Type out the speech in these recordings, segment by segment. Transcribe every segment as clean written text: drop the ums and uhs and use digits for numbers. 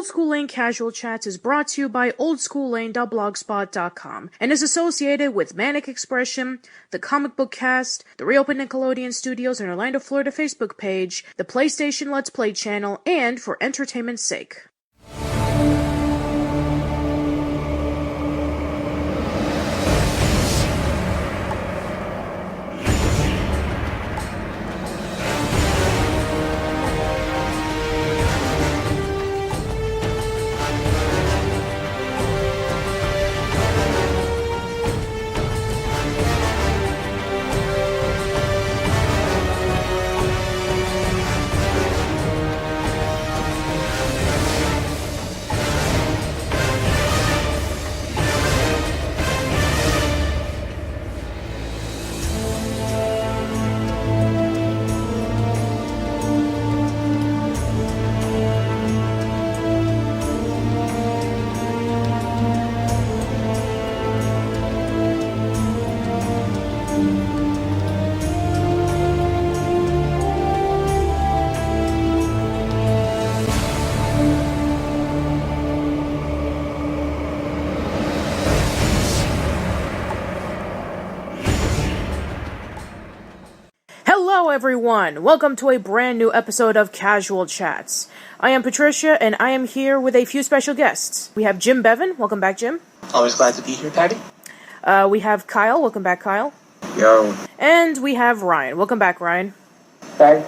Old School Lane Casual Chats is brought to you by oldsschoollane.blogspot.com and is associated with Manic Expression, the Comic Book Cast, the Reopen Nickelodeon Studios in Orlando, Florida Facebook page, the PlayStation Let's Play channel, and for entertainment's sake. Hello everyone! Welcome to a brand new episode of Casual Chats. I am Patricia, and I am here with a few special guests. We have Jim Bevan. Welcome back, Jim. Always glad to be here, Patty. We have Kyle. Welcome back, Kyle. Yo. And we have Ryan. Welcome back, Ryan. Thanks.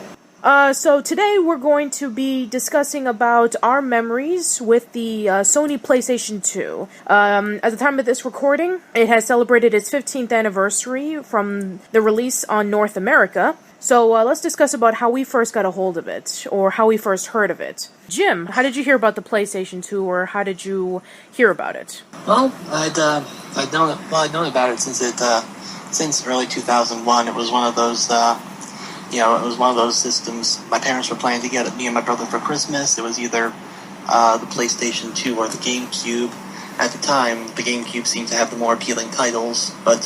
So today we're going to be discussing about our memories with the Sony PlayStation 2. At the time of this recording, it has celebrated its 15th anniversary from the release on North America. So let's discuss about how we first got a hold of it, or how we first heard of it. Jim, how did you hear about the PlayStation 2, or how did you hear about it? Well, I'd known about it since early 2001. It was one of those. It was one of those systems my parents were planning to get me and my brother for Christmas. It was either the PlayStation 2 or the GameCube. At the time, the GameCube seemed to have the more appealing titles, but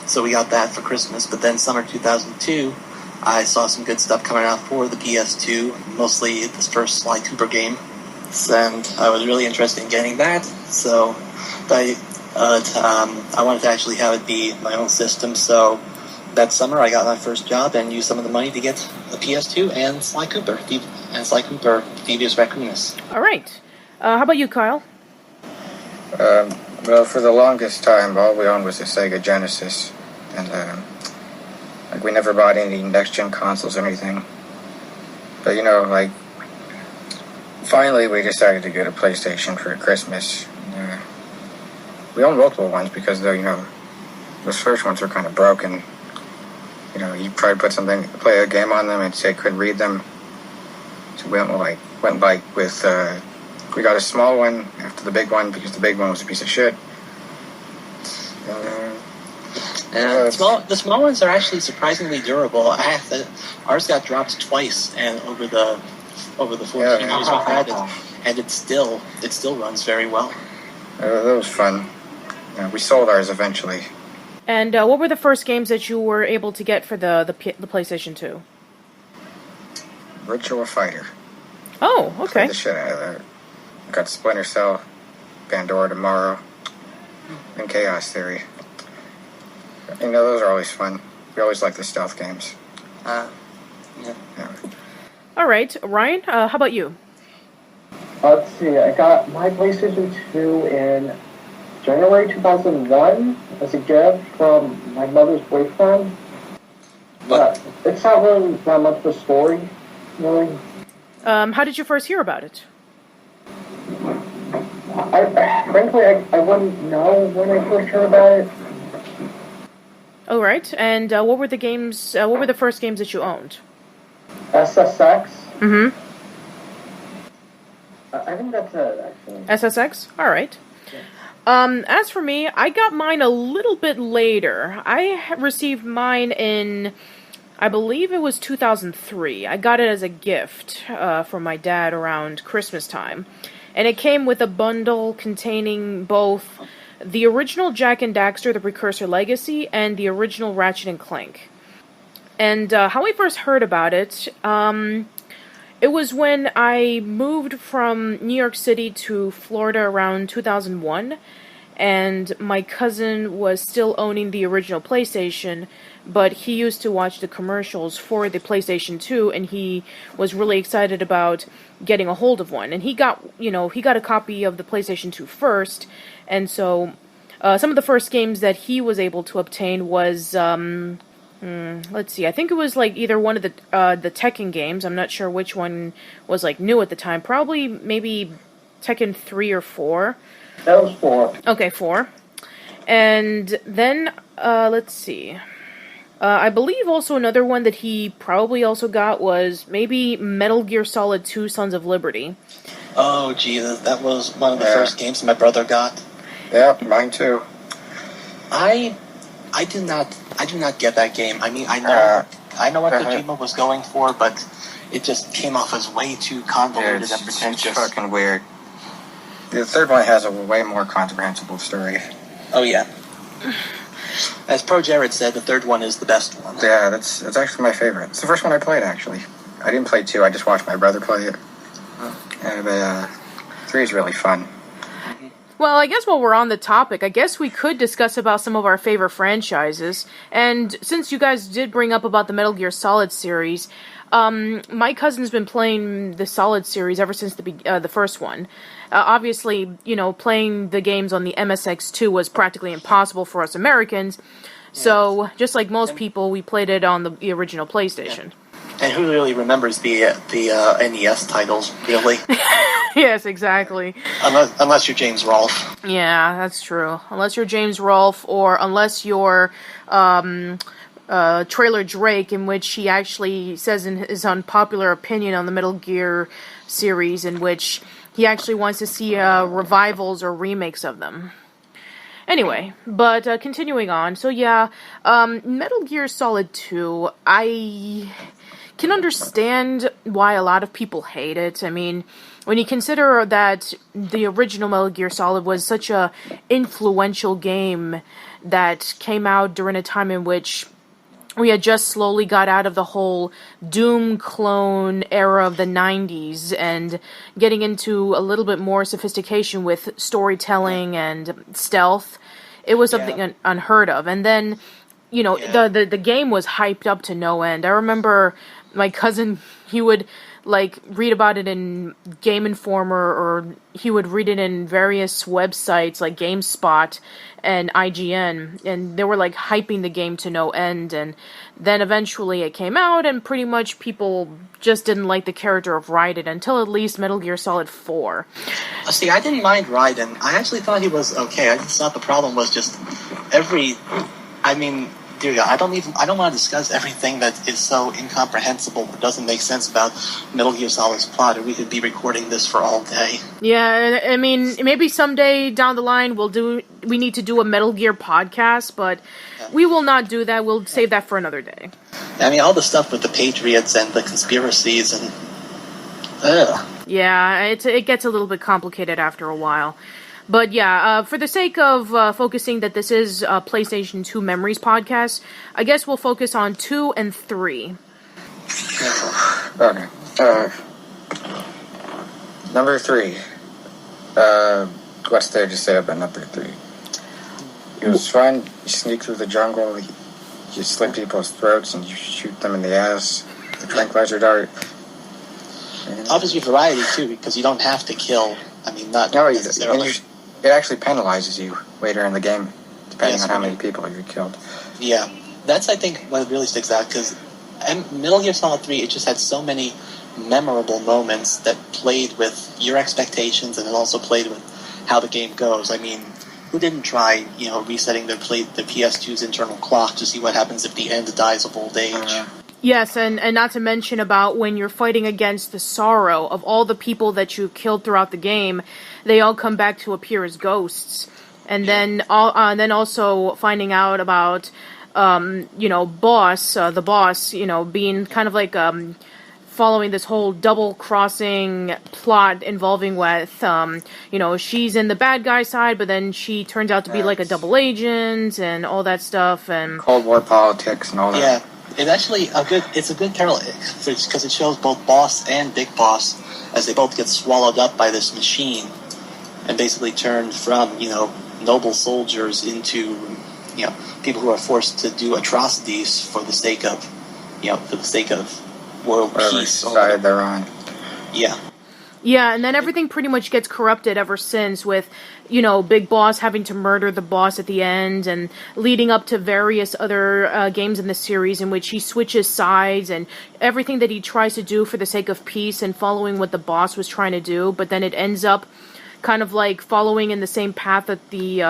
so we got that for Christmas. But then summer 2002, I saw some good stuff coming out for the PS2, mostly this first Sly Cooper game, and I was really interested in getting that. So I wanted to actually have it be my own system, so that summer, I got my first job and used some of the money to get the PS2 and Sly Cooper, Devious Raccoonus. All right. How about you, Kyle? Well, for the longest time, all we owned was the Sega Genesis, and we never bought any next-gen consoles or anything. But finally, we decided to get a PlayStation for Christmas. We owned multiple ones because those first ones were kind of broken. You try to play a game on them, and say couldn't read them. So we we got a small one after the big one because the big one was a piece of shit. The small ones are actually surprisingly durable. Ours got dropped twice, and over the 14 years we've had it, and it still runs very well. That was fun. We sold ours eventually. And what were the first games that you were able to get for the PlayStation 2? Virtua Fighter. Oh, okay. Played the shit out of that. Got Splinter Cell, Pandora Tomorrow, and Chaos Theory. Those are always fun. We always like the stealth games. Yeah. All right, Ryan, how about you? Let's see, I got my PlayStation 2 in January 2001 as a gift from my mother's boyfriend. But it's not really that much of a story, really. How did you first hear about it? Frankly, I wouldn't know when I first heard about it. All right, and what were the games? What were the first games that you owned? SSX. Mm-hmm. I think that's it, actually. SSX? All right. Yeah. As for me, I got mine a little bit later. I received mine in, I believe it was 2003. I got it as a gift from my dad around Christmas time. And it came with a bundle containing both the original Jak and Daxter, the Precursor Legacy, and the original Ratchet and Clank. And how we first heard about it, It was when I moved from New York City to Florida around 2001, and my cousin was still owning the original PlayStation, but he used to watch the commercials for the PlayStation 2, and he was really excited about getting a hold of one. And he got a copy of the PlayStation 2 first, and so some of the first games that he was able to obtain was, let's see, I think it was like either one of the Tekken games. I'm not sure which one was like new at the time. Probably maybe Tekken 3 or 4. That was 4. Okay, 4. And then, let's see. I believe also another one that he probably also got was maybe Metal Gear Solid 2 Sons of Liberty. Oh, Jesus, that was one of the first games my brother got. Yeah, mine too. I do not get that game. I mean, I know what Kojima was going for, but it just came off as way too convoluted and pretentious. It's fucking weird. The third one has a way more comprehensible story. Oh yeah. As Pro Jared said, the third one is the best one. Yeah, that's actually my favorite. It's the first one I played, actually. I didn't play 2, I just watched my brother play it. And 3 is really fun. Well, I guess while we're on the topic, I guess we could discuss about some of our favorite franchises. And since you guys did bring up about the Metal Gear Solid series, my cousin's been playing the Solid series ever since the first one. Obviously, playing the games on the MSX2 was practically impossible for us Americans. So, just like most people, we played it on the original PlayStation. And who really remembers the NES titles, really? Yes, exactly. Unless you're James Rolfe. Yeah, that's true. Unless you're James Rolfe, or unless you're Trailer Drake, in which he actually says in his unpopular opinion on the Metal Gear series, in which he actually wants to see revivals or remakes of them. Anyway, but continuing on. So yeah, Metal Gear Solid 2, I can understand why a lot of people hate it. I mean, when you consider that the original Metal Gear Solid was such a influential game that came out during a time in which we had just slowly got out of the whole Doom clone era of the 90s and getting into a little bit more sophistication with storytelling and stealth. It was something unheard of. And then, the game was hyped up to no end. I remember my cousin, he would read about it in Game Informer, or he would read it in various websites like GameSpot and IGN, and they were hyping the game to no end. And then eventually it came out, and pretty much people just didn't like the character of Raiden until at least Metal Gear Solid 4. See, I didn't mind Raiden. I actually thought he was okay. I just thought the problem was just dear God, I don't want to discuss everything that is so incomprehensible or doesn't make sense about Metal Gear Solid's plot, or we could be recording this for all day. Yeah, I mean, maybe someday down the line we need to do a Metal Gear podcast, but we will not do that. We'll save that for another day. I mean, all the stuff with the Patriots and the conspiracies and... Ugh. Yeah, it gets a little bit complicated after a while. But yeah, for the sake of focusing that this is a PlayStation 2 Memories podcast, I guess we'll focus on 2 and 3. Okay. Number 3. What's there to say about number 3? It was fun. You sneak through the jungle, you slit people's throats, and you shoot them in the ass. The tranquilizer dart. Obviously variety, too, because you don't have to kill. I mean, not necessarily. It actually penalizes you later in the game, depending on how many people you killed. Yeah, that's, I think, what really sticks out, because Metal Gear Solid 3, it just had so many memorable moments that played with your expectations, and it also played with how the game goes. I mean, who didn't try, resetting the PS2's internal clock to see what happens if the end dies of old age? Yes, and not to mention about when you're fighting against the sorrow of all the people that you killed throughout the game, they all come back to appear as ghosts. And then also finding out about, the boss, being kind of following this whole double-crossing plot involving with, she's in the bad guy side, but then she turns out to be a double agent and all that stuff. And Cold War politics and all that. Yeah. It's a good parallel because it shows both Boss and Big Boss as they both get swallowed up by this machine and basically turned from noble soldiers into people who are forced to do atrocities for the sake of world Whatever peace. side they're on. Yeah. Yeah, and then everything pretty much gets corrupted ever since with, Big Boss having to murder the boss at the end and leading up to various other games in the series in which he switches sides and everything that he tries to do for the sake of peace and following what the boss was trying to do, but then it ends up kind of like following in the same path that the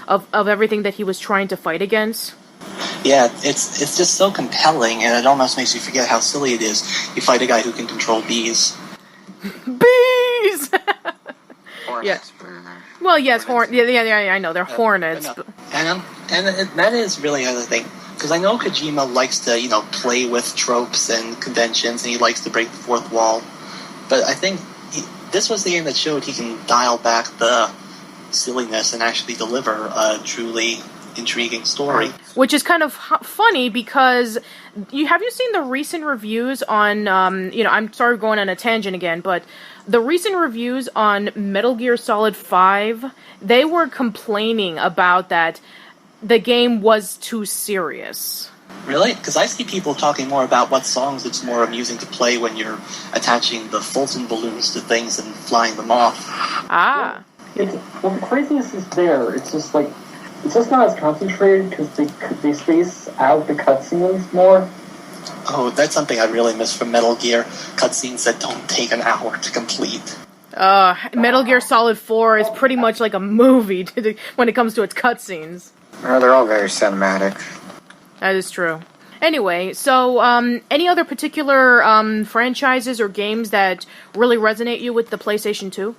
of everything that he was trying to fight against. Yeah, it's just so compelling, and it almost makes you forget how silly it is. You fight a guy who can control bees. Bees! Hornets. Well, yes, I know, they're hornets. And that is really another thing. Because I know Kojima likes to, play with tropes and conventions, and he likes to break the fourth wall. But I think this was the game that showed he can dial back the silliness and actually deliver a truly intriguing story. Which is kind of funny because have you seen the recent reviews on I'm sorry going on a tangent again, but the recent reviews on Metal Gear Solid 5, they were complaining about that the game was too serious. Really? Because I see people talking more about what songs it's more amusing to play when you're attaching the Fulton balloons to things and flying them off. Ah. The craziness is there. It's just like, it's just not as concentrated because they space out the cutscenes more. Oh, that's something I really miss from Metal Gear. Cutscenes that don't take an hour to complete. Metal Gear Solid 4 is pretty much like a movie when it comes to its cutscenes. Well, they're all very cinematic. That is true. Anyway, so any other particular franchises or games that really resonate you with the PlayStation 2?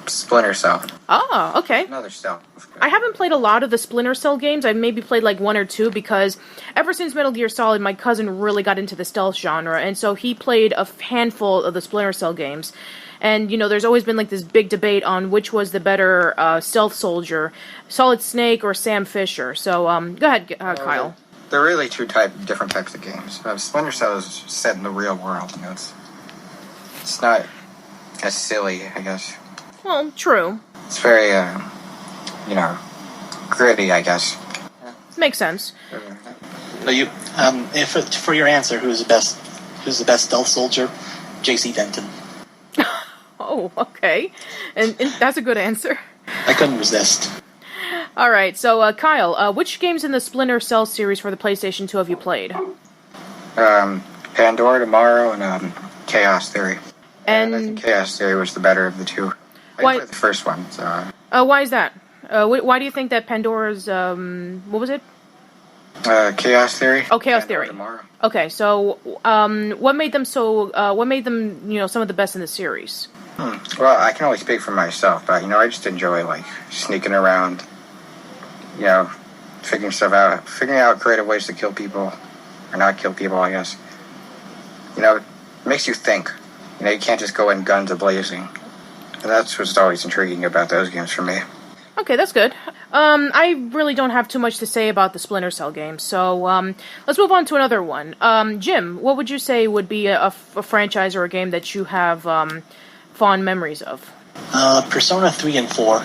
Splinter Cell. Oh, okay. Another Cell. I haven't played a lot of the Splinter Cell games. I've maybe played like one or two because ever since Metal Gear Solid, my cousin really got into the stealth genre, and so he played a handful of the Splinter Cell games. And, there's always been like this big debate on which was the better stealth soldier, Solid Snake or Sam Fisher. So, go ahead, Kyle. They're really different types of games. Splinter Cell is set in the real world. It's not as silly, I guess. Well, true. It's very, gritty, I guess. Makes sense. So for your answer, who's the best stealth soldier? J.C. Denton. Oh, okay. And that's a good answer. I couldn't resist. All right, so Kyle, which games in the Splinter Cell series for the PlayStation 2 have you played? Pandora Tomorrow and Chaos Theory. And I think Chaos Theory was the better of the two. I played the first one, so... why is that? Why do you think that Pandora's, what was it? Chaos Theory. Oh, Chaos Pandora Theory. Tomorrow. Okay, so, what made them some of the best in the series? Well, I can only speak for myself, but, I just enjoy, sneaking around, figuring stuff out, figuring out creative ways to kill people, or not kill people, I guess. It makes you think. You can't just go in guns a-blazing. And that's what's always intriguing about those games for me. Okay, that's good. I really don't have too much to say about the Splinter Cell games, so let's move on to another one. Jim, what would you say would be a franchise or a game that you have fond memories of? Persona 3 and 4.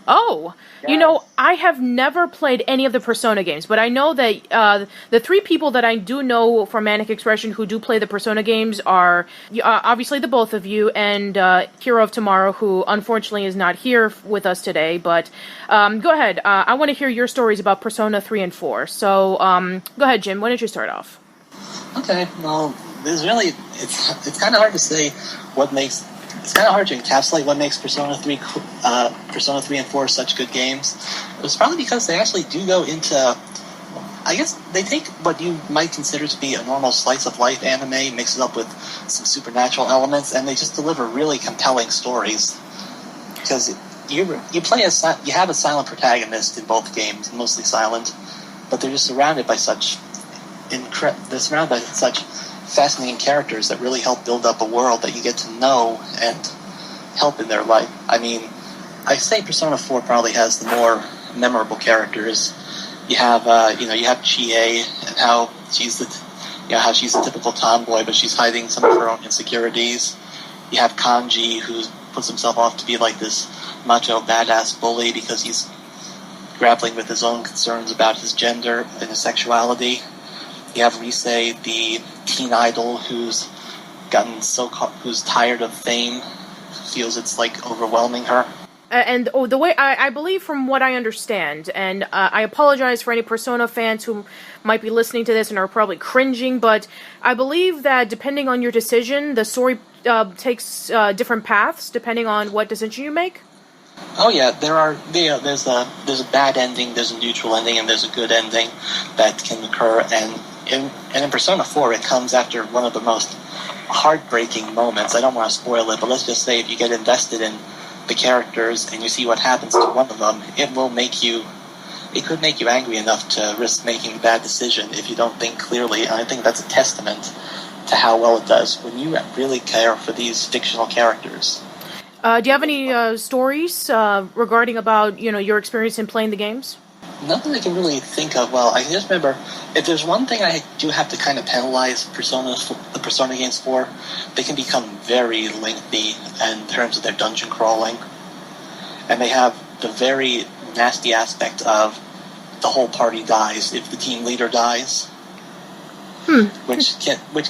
Oh, Yes. I have never played any of the Persona games, but I know that the three people that I do know from Manic Expression who do play the Persona games are obviously the both of you and Hero of Tomorrow, who unfortunately is not here with us today, but go ahead. I want to hear your stories about Persona 3 and 4. So go ahead, Jim. Why don't you start off? Okay, well, it's kind of hard to say it's kind of hard to encapsulate what makes Persona 3 and 4 such good games. It was probably because they actually do go into, I guess they take what you might consider to be a normal slice of life anime, mix it up with some supernatural elements, and they just deliver really compelling stories. Because you have a silent protagonist in both games, mostly silent, but they're just surrounded by such fascinating characters that really help build up a world that you get to know and help in their life. I mean, I say Persona 4 probably has the more memorable characters. You have you have Chie and how she's the typical tomboy, but she's hiding some of her own insecurities. You have Kanji, who puts himself off to be like this macho badass bully because he's grappling with his own concerns about his gender and his sexuality. You have Rise, the teen idol who's tired of fame, feels it's like overwhelming her. And the way I believe, from what I understand, and I apologize for any Persona fans who might be listening to this and are probably cringing, but I believe that depending on your decision, the story takes different paths depending on what decision you make. Oh yeah, there's a bad ending, there's a neutral ending, and there's a good ending that can occur. And in Persona 4, it comes after one of the most heartbreaking moments. I don't want to spoil it, but let's just say if you get invested in the characters and you see what happens to one of them, it could make you angry enough to risk making a bad decision if you don't think clearly. And I think that's a testament to how well it does when you really care for these fictional characters. Do you have any stories regarding about your experience in playing the games? Nothing I can really think of. Well, I can just remember, if there's one thing I do have to kind of penalize the Persona games for, they can become very lengthy in terms of their dungeon crawling. And they have the very nasty aspect of the whole party dies if the team leader dies. Which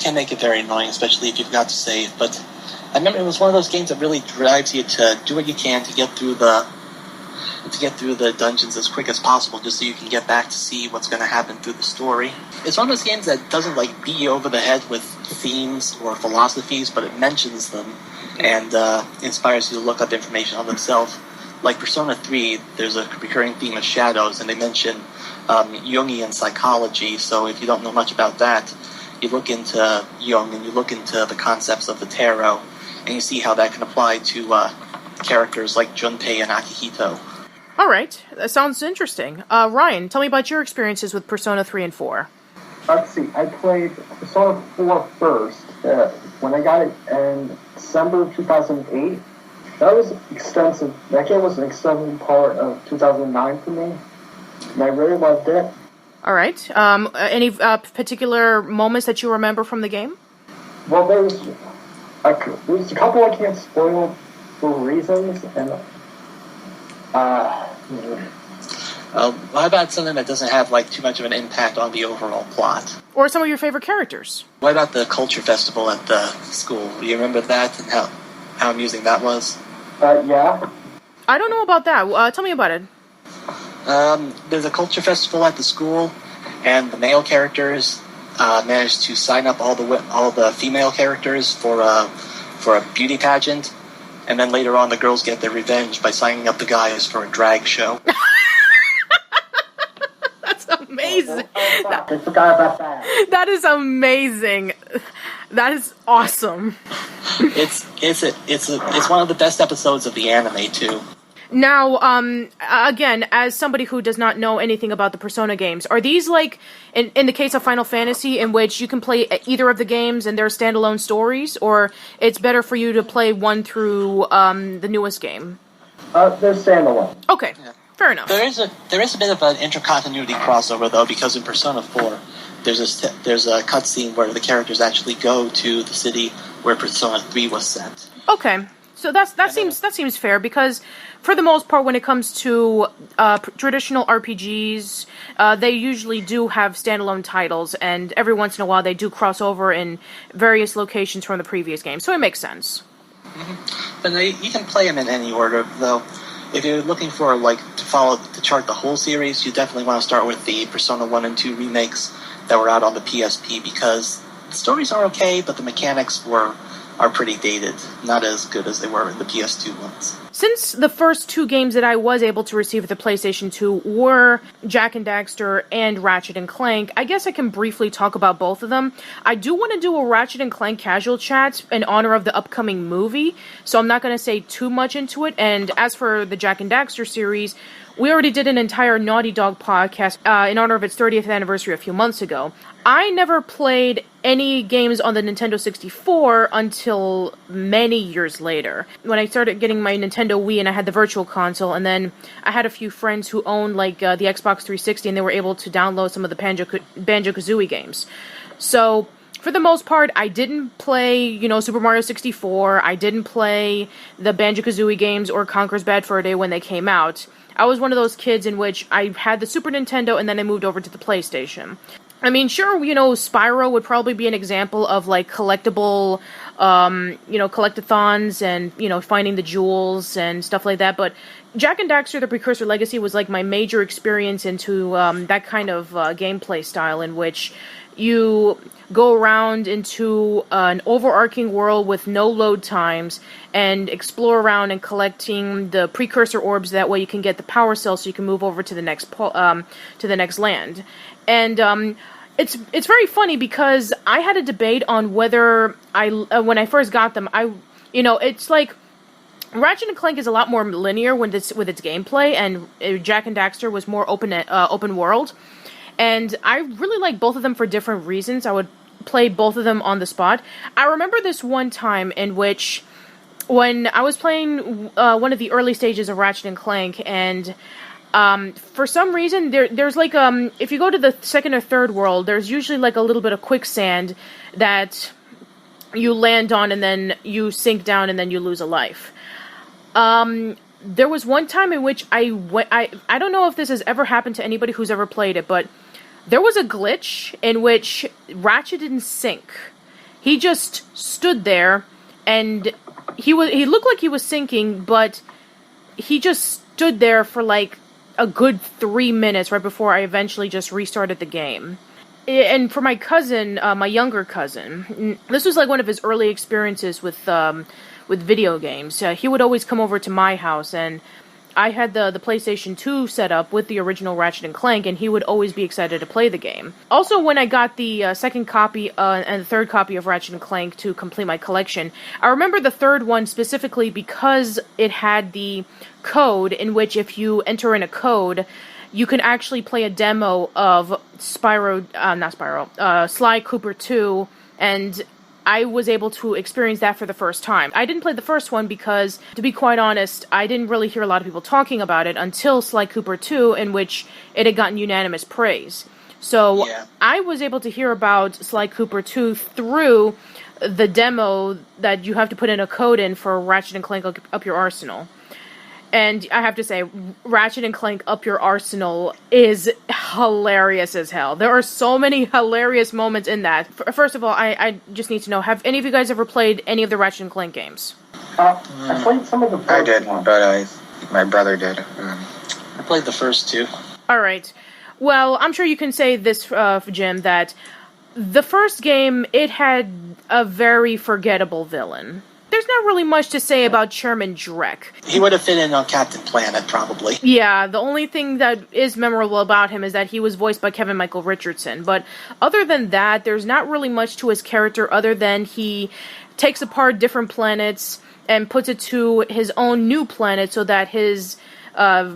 can make it very annoying, especially if you've got to save. But I remember it was one of those games that really drives you to do what you can to get through the dungeons as quick as possible, just so you can get back to see what's going to happen through the story. It's one of those games that doesn't beat you over the head with themes or philosophies, but it mentions them and inspires you to look up information on themselves. Like Persona 3, there's a recurring theme of shadows, and they mention Jungian psychology, so if you don't know much about that, you look into Jung and you look into the concepts of the tarot, and you see how that can apply to characters like Junpei and Akihito. All right, that sounds interesting. Ryan, tell me about your experiences with Persona 3 and 4. Let's see, I played Persona 4 first, when I got it in December 2008. That was extensive. That game was an extensive part of 2009 for me, and I really loved it. All right. Any particular moments that you remember from the game? Well, there's a couple I can't spoil for reasons, and how about something that doesn't have too much of an impact on the overall plot? Or some of your favorite characters? What about the culture festival at the school? Do you remember that and how amusing that was? Yeah. I don't know about that. Tell me about it. There's a culture festival at the school, and the male characters managed to sign up all the female characters for a beauty pageant, and then later on the girls get their revenge by signing up the guys for a drag show. That's amazing. I forgot about that. That is amazing. That is awesome. It's one of the best episodes of the anime too. Now, again, as somebody who does not know anything about the Persona games, are these in the case of Final Fantasy, in which you can play either of the games and they're standalone stories, or it's better for you to play one through the newest game? They're standalone. Okay, yeah. Fair enough. There is a bit of an intercontinuity crossover though, because in Persona 4, there's a cutscene where the characters actually go to the city where Persona 3 was set. Okay. So that seems fair, because for the most part, when it comes to traditional RPGs, they usually do have standalone titles, and every once in a while they do cross over in various locations from the previous game. So it makes sense. Mm-hmm. But you can play them in any order, though. If you're looking for to chart the whole series, you definitely want to start with the Persona 1 and 2 remakes that were out on the PSP, because the stories are okay, but the mechanics are pretty dated, not as good as they were in the PS2 ones. Since the first two games that I was able to receive at the PlayStation 2 were Jak and Daxter and Ratchet and Clank, I guess I can briefly talk about both of them. I do want to do a Ratchet and Clank casual chat in honor of the upcoming movie, so I'm not going to say too much into it. And as for the Jak and Daxter series, we already did an entire Naughty Dog podcast in honor of its 30th anniversary a few months ago. I never played any games on the Nintendo 64 until many years later. When I started getting my Nintendo Wii and I had the Virtual Console, and then I had a few friends who owned like the Xbox 360 and they were able to download some of the Banjo-Kazooie games. So, for the most part, I didn't play, Super Mario 64, I didn't play the Banjo-Kazooie games or Conker's Bad Fur Day when they came out. I was one of those kids in which I had the Super Nintendo and then I moved over to the PlayStation. I mean, sure, Spyro would probably be an example of, like, collectible, collectathons and, finding the jewels and stuff like that, but Jak and Daxter, The Precursor Legacy was, like, my major experience into that kind of gameplay style in which you go around into an overarching world with no load times and explore around and collecting the precursor orbs. That way you can get the power cell so you can move over to the next land. And it's very funny because I had a debate on whether when I first got them, it's like Ratchet and Clank is a lot more linear with its gameplay, and Jak and Daxter was more open world. And I really like both of them for different reasons. I would play both of them on the spot. I remember this one time in which, when I was playing one of the early stages of Ratchet and Clank, and for some reason, there's like, if you go to the second or third world, there's usually like a little bit of quicksand that you land on and then you sink down and then you lose a life. There was one time in which I don't know if this has ever happened to anybody who's ever played it, but there was a glitch in which Ratchet didn't sink. He just stood there, and he looked like he was sinking, but he just stood there for like a good 3 minutes right before I eventually just restarted the game. And for my cousin, my younger cousin, this was like one of his early experiences with video games. He would always come over to my house, and I had the PlayStation 2 set up with the original Ratchet and Clank, and he would always be excited to play the game. Also, when I got the second copy and the third copy of Ratchet and Clank to complete my collection, I remember the third one specifically because it had the code in which if you enter in a code, you can actually play a demo of Sly Cooper 2, and I was able to experience that for the first time. I didn't play the first one because, to be quite honest, I didn't really hear a lot of people talking about it until Sly Cooper 2, in which it had gotten unanimous praise. So, yeah. I was able to hear about Sly Cooper 2 through the demo that you have to put in a code in for Ratchet and Clank Up Your Arsenal. And I have to say, Ratchet and Clank Up Your Arsenal is hilarious as hell. There are so many hilarious moments in that. First of all, I just need to know, have any of you guys ever played any of the Ratchet and Clank games? I played some of the first I did, one. but my brother did. I played the first two. Alright. Well, I'm sure you can say this, Jim, that the first game, it had a very forgettable villain. There's not really much to say about Chairman Drek. He would have fit in on Captain Planet, probably. Yeah, the only thing that is memorable about him is that he was voiced by Kevin Michael Richardson. But other than that, there's not really much to his character other than he takes apart different planets and puts it to his own new planet so that his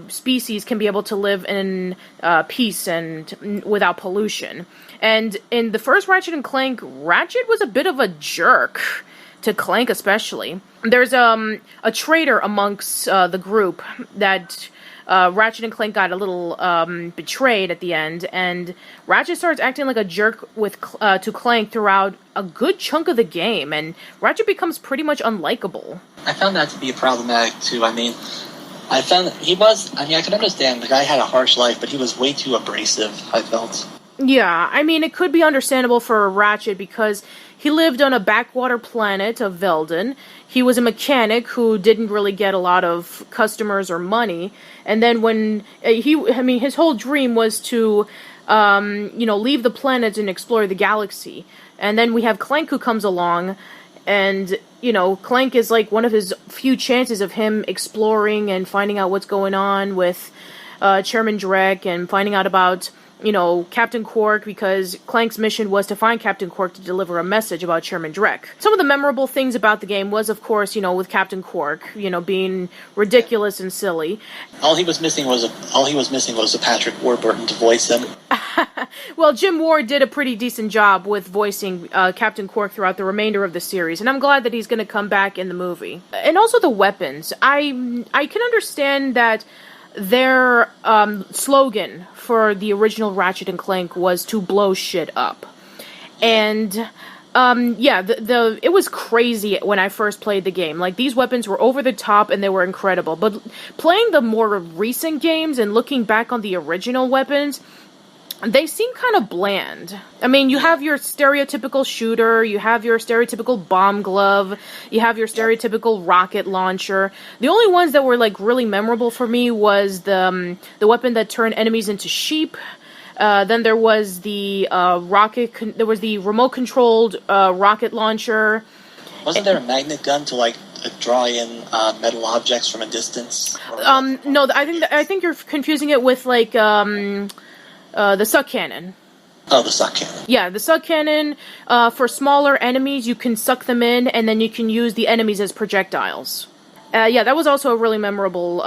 species can be able to live in peace and without pollution. And in the first Ratchet and Clank, Ratchet was a bit of a jerk. To Clank especially. There's a traitor amongst the group that Ratchet and Clank got a little betrayed at the end, and Ratchet starts acting like a jerk to Clank throughout a good chunk of the game, and Ratchet becomes pretty much unlikable. I found that to be problematic too. I can understand the guy had a harsh life, but he was way too abrasive, I felt. Yeah, I mean, it could be understandable for Ratchet because he lived on a backwater planet of Veldon. He was a mechanic who didn't really get a lot of customers or money. And then when his whole dream was to, leave the planet and explore the galaxy. And then we have Clank who comes along, and, Clank is like one of his few chances of him exploring and finding out what's going on with Chairman Drek and finding out about Captain Quark, because Clank's mission was to find Captain Quark to deliver a message about Sherman Drek. Some of the memorable things about the game was, of course, with Captain Quark, being ridiculous and silly. All he was missing was a Patrick Warburton to voice him. Well, Jim Ward did a pretty decent job with voicing Captain Quark throughout the remainder of the series, and I'm glad that he's going to come back in the movie. And also the weapons. I can understand that their slogan for the original Ratchet and Clank was to blow shit up. And it was crazy when I first played the game. Like, these weapons were over the top and they were incredible. But playing the more recent games and looking back on the original weapons, they seem kind of bland. I mean, you have your stereotypical shooter, you have your stereotypical bomb glove, you have your stereotypical rocket launcher. The only ones that were, really memorable for me was the weapon that turned enemies into sheep. Then there was the remote-controlled rocket launcher. Wasn't there a magnet gun to, draw in metal objects from a distance? No, I think you're confusing it with, the suck cannon. Oh, the suck cannon. Yeah, the suck cannon, for smaller enemies, you can suck them in, and then you can use the enemies as projectiles. That was also a really memorable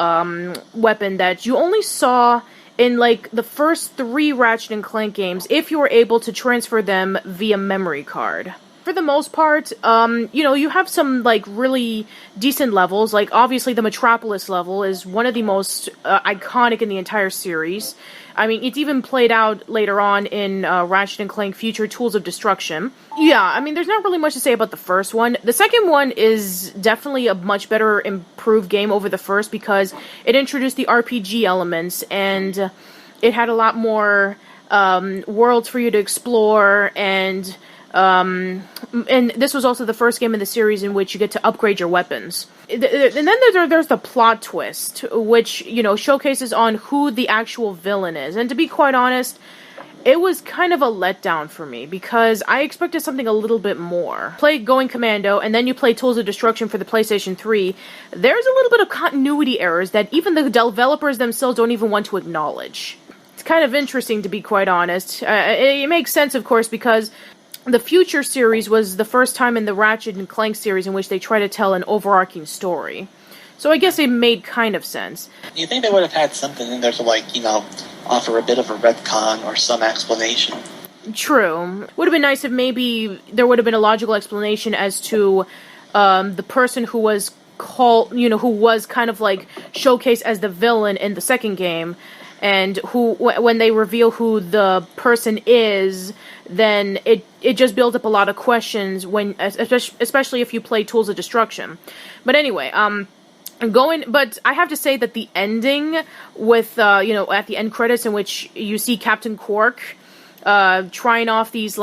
weapon that you only saw in, the first 3 Ratchet and Clank games, if you were able to transfer them via memory card. For the most part, you have some, really decent levels. Obviously, the Metropolis level is one of the most iconic in the entire series. I mean, it's even played out later on in Ratchet and Clank Future Tools of Destruction. Yeah, I mean, there's not really much to say about the first one. The second one is definitely a much better improved game over the first because it introduced the RPG elements and it had a lot more worlds for you to explore, and this was also the first game in the series in which you get to upgrade your weapons. And then there's the plot twist, which, showcases on who the actual villain is. And to be quite honest, it was kind of a letdown for me, because I expected something a little bit more. Play Going Commando, and then you play Tools of Destruction for the PlayStation 3, there's a little bit of continuity errors that even the developers themselves don't even want to acknowledge. It's kind of interesting, to be quite honest. It makes sense, of course, because the Future series was the first time in the Ratchet and Clank series in which they try to tell an overarching story. So I guess it made kind of sense. You think they would have had something in there to, offer a bit of a retcon or some explanation? True. Would have been nice if maybe there would have been a logical explanation as to the person who was who was kind of showcased as the villain in the second game, and who, when they reveal who the person is, then it just builds up a lot of questions especially if you play Tools of Destruction. But anyway, but I have to say that the ending with, at the end credits in which you see Captain Quark, trying off these,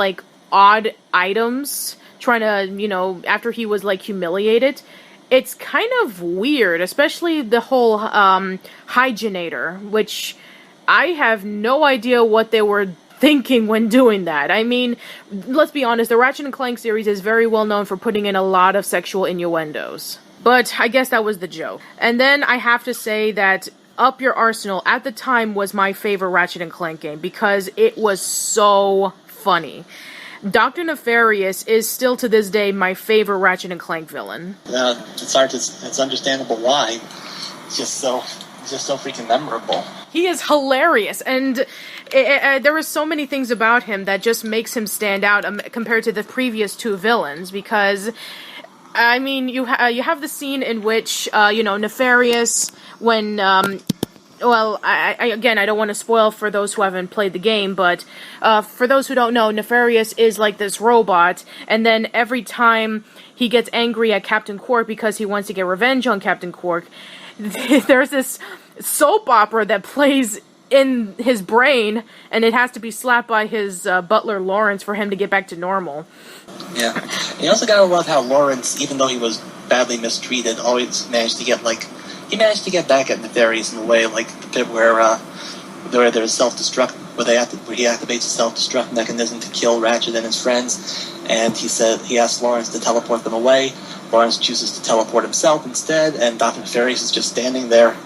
odd items, trying to, after he was, humiliated, it's kind of weird, especially the whole, Hygienator, which I have no idea what they were thinking when doing that. I mean, let's be honest, the Ratchet and Clank series is very well known for putting in a lot of sexual innuendos. But I guess that was the joke. And then I have to say that Up Your Arsenal at the time was my favorite Ratchet and Clank game because it was so funny. Dr. Nefarious is still to this day my favorite Ratchet and Clank villain. It's understandable why. It's just so freaking memorable. He is hilarious, and there are so many things about him that just makes him stand out compared to the previous 2 villains, because, I mean, you have the scene in which, Nefarious, when, I don't want to spoil for those who haven't played the game, but for those who don't know, Nefarious is like this robot, and then every time he gets angry at Captain Quark because he wants to get revenge on Captain Quark, there's this soap opera that plays in his brain, and it has to be slapped by his butler Lawrence for him to get back to normal. Yeah. You also gotta love how Lawrence, even though he was badly mistreated, always managed to get back at Nefarious in a way, like the bit where there's self-destruct, where he activates a self-destruct mechanism to kill Ratchet and his friends, and he asked Lawrence to teleport them away. Lawrence chooses to teleport himself instead, and Dr. Nefarious is just standing there,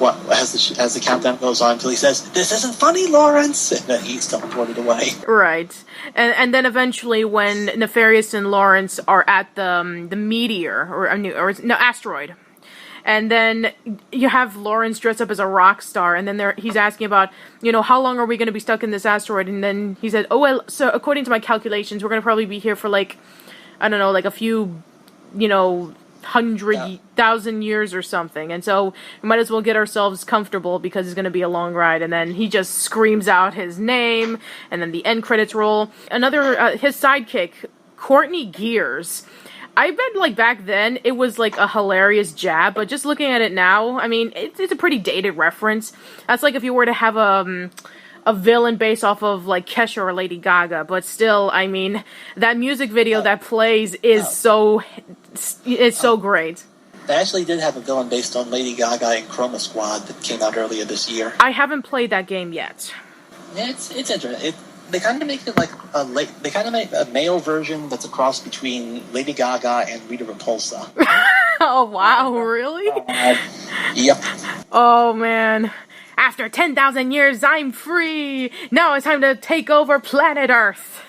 as the countdown goes on until he says, "This isn't funny, Lawrence," and then he's teleported away. Right, and then eventually when Nefarious and Lawrence are at the meteor or asteroid. And then you have Lawrence dressed up as a rock star, and then he's asking about, how long are we going to be stuck in this asteroid? And then he said, oh, well, so according to my calculations, we're going to probably be here for, like, I don't know, like a few, 100,000 years or something. And so we might as well get ourselves comfortable because it's going to be a long ride. And then he just screams out his name, and then the end credits roll. Another, his sidekick, Courtney Gears. I bet, like, back then, it was, like, a hilarious jab, but just looking at it now, I mean, it's a pretty dated reference. That's like if you were to have a villain based off of, like, Kesha or Lady Gaga, but still, I mean, that music video that plays is so great. They actually did have a villain based on Lady Gaga and Chroma Squad that came out earlier this year. I haven't played that game yet. It's interesting. They kind of make it like they kind of make a male version that's a cross between Lady Gaga and Rita Repulsa. Oh, wow, really? Yep. Oh, man. After 10,000 years, I'm free! Now it's time to take over planet Earth!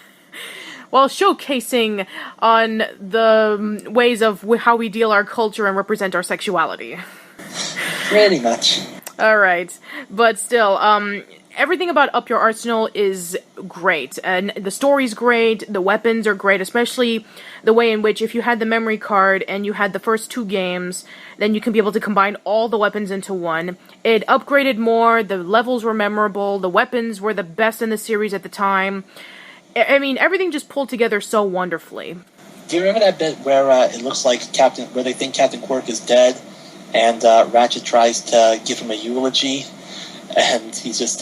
While showcasing on the ways of how we deal our culture and represent our sexuality. Pretty much. Alright, but still, everything about Up Your Arsenal is great, and the story's great, the weapons are great, especially the way in which if you had the memory card and you had the first 2 games, then you can be able to combine all the weapons into one. It upgraded more, the levels were memorable, the weapons were the best in the series at the time. I mean, everything just pulled together so wonderfully. Do you remember that bit where it looks like where they think Captain Quirk is dead, and Ratchet tries to give him a eulogy, and he's just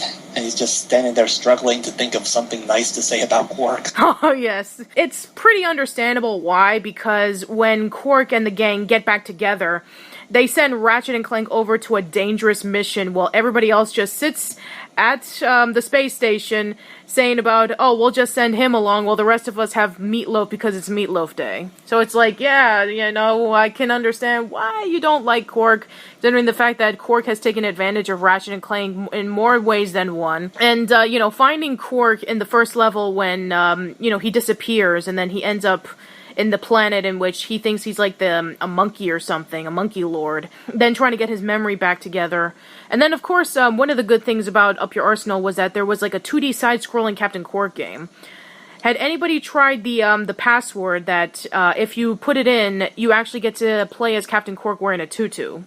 standing there struggling to think of something nice to say about Quark. Oh, yes. It's pretty understandable why, because when Quark and the gang get back together, they send Ratchet and Clank over to a dangerous mission while everybody else just sits at the space station saying about, oh, we'll just send him along while the rest of us have meatloaf because it's Meatloaf Day. So it's like, yeah, I can understand why you don't like Quark, considering the fact that Quark has taken advantage of Ratchet and Clank in more ways than one. And, finding Quark in the first level when, he disappears and then he ends up in the planet in which he thinks he's like a monkey or something, a monkey lord, then trying to get his memory back together. And then, of course, one of the good things about Up Your Arsenal was that there was like a 2D side-scrolling Captain Quark game. Had anybody tried the password that if you put it in, you actually get to play as Captain Quark wearing a tutu?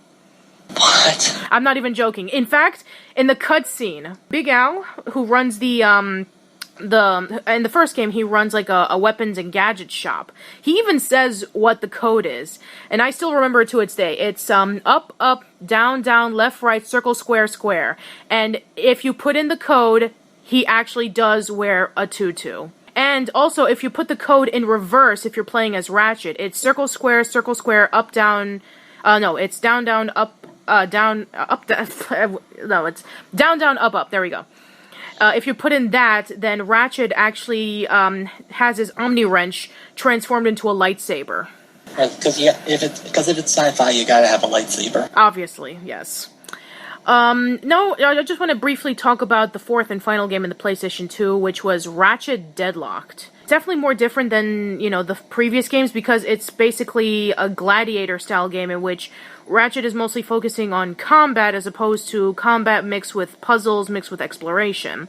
What? I'm not even joking. In fact, in the cutscene, Big Al, who runs in the first game, he runs like a weapons and gadget shop. He even says what the code is, and I still remember it to its day. It's up, up, down, down, left, right, circle, square, square. And if you put in the code, he actually does wear a tutu. And also, if you put the code in reverse, if you're playing as Ratchet, it's circle, square, up, down. No, it's down, down, up, down, up, down. No, it's down, down, up, up. There we go. If you put in that, then Ratchet actually has his Omni Wrench transformed into a lightsaber. Because if it's sci-fi, you gotta have a lightsaber. Obviously, yes. No, I just want to briefly talk about the 4th and final game in the PlayStation 2, which was Ratchet Deadlocked. Definitely more different than, the previous games because it's basically a gladiator-style game in which Ratchet is mostly focusing on combat as opposed to combat mixed with puzzles, mixed with exploration.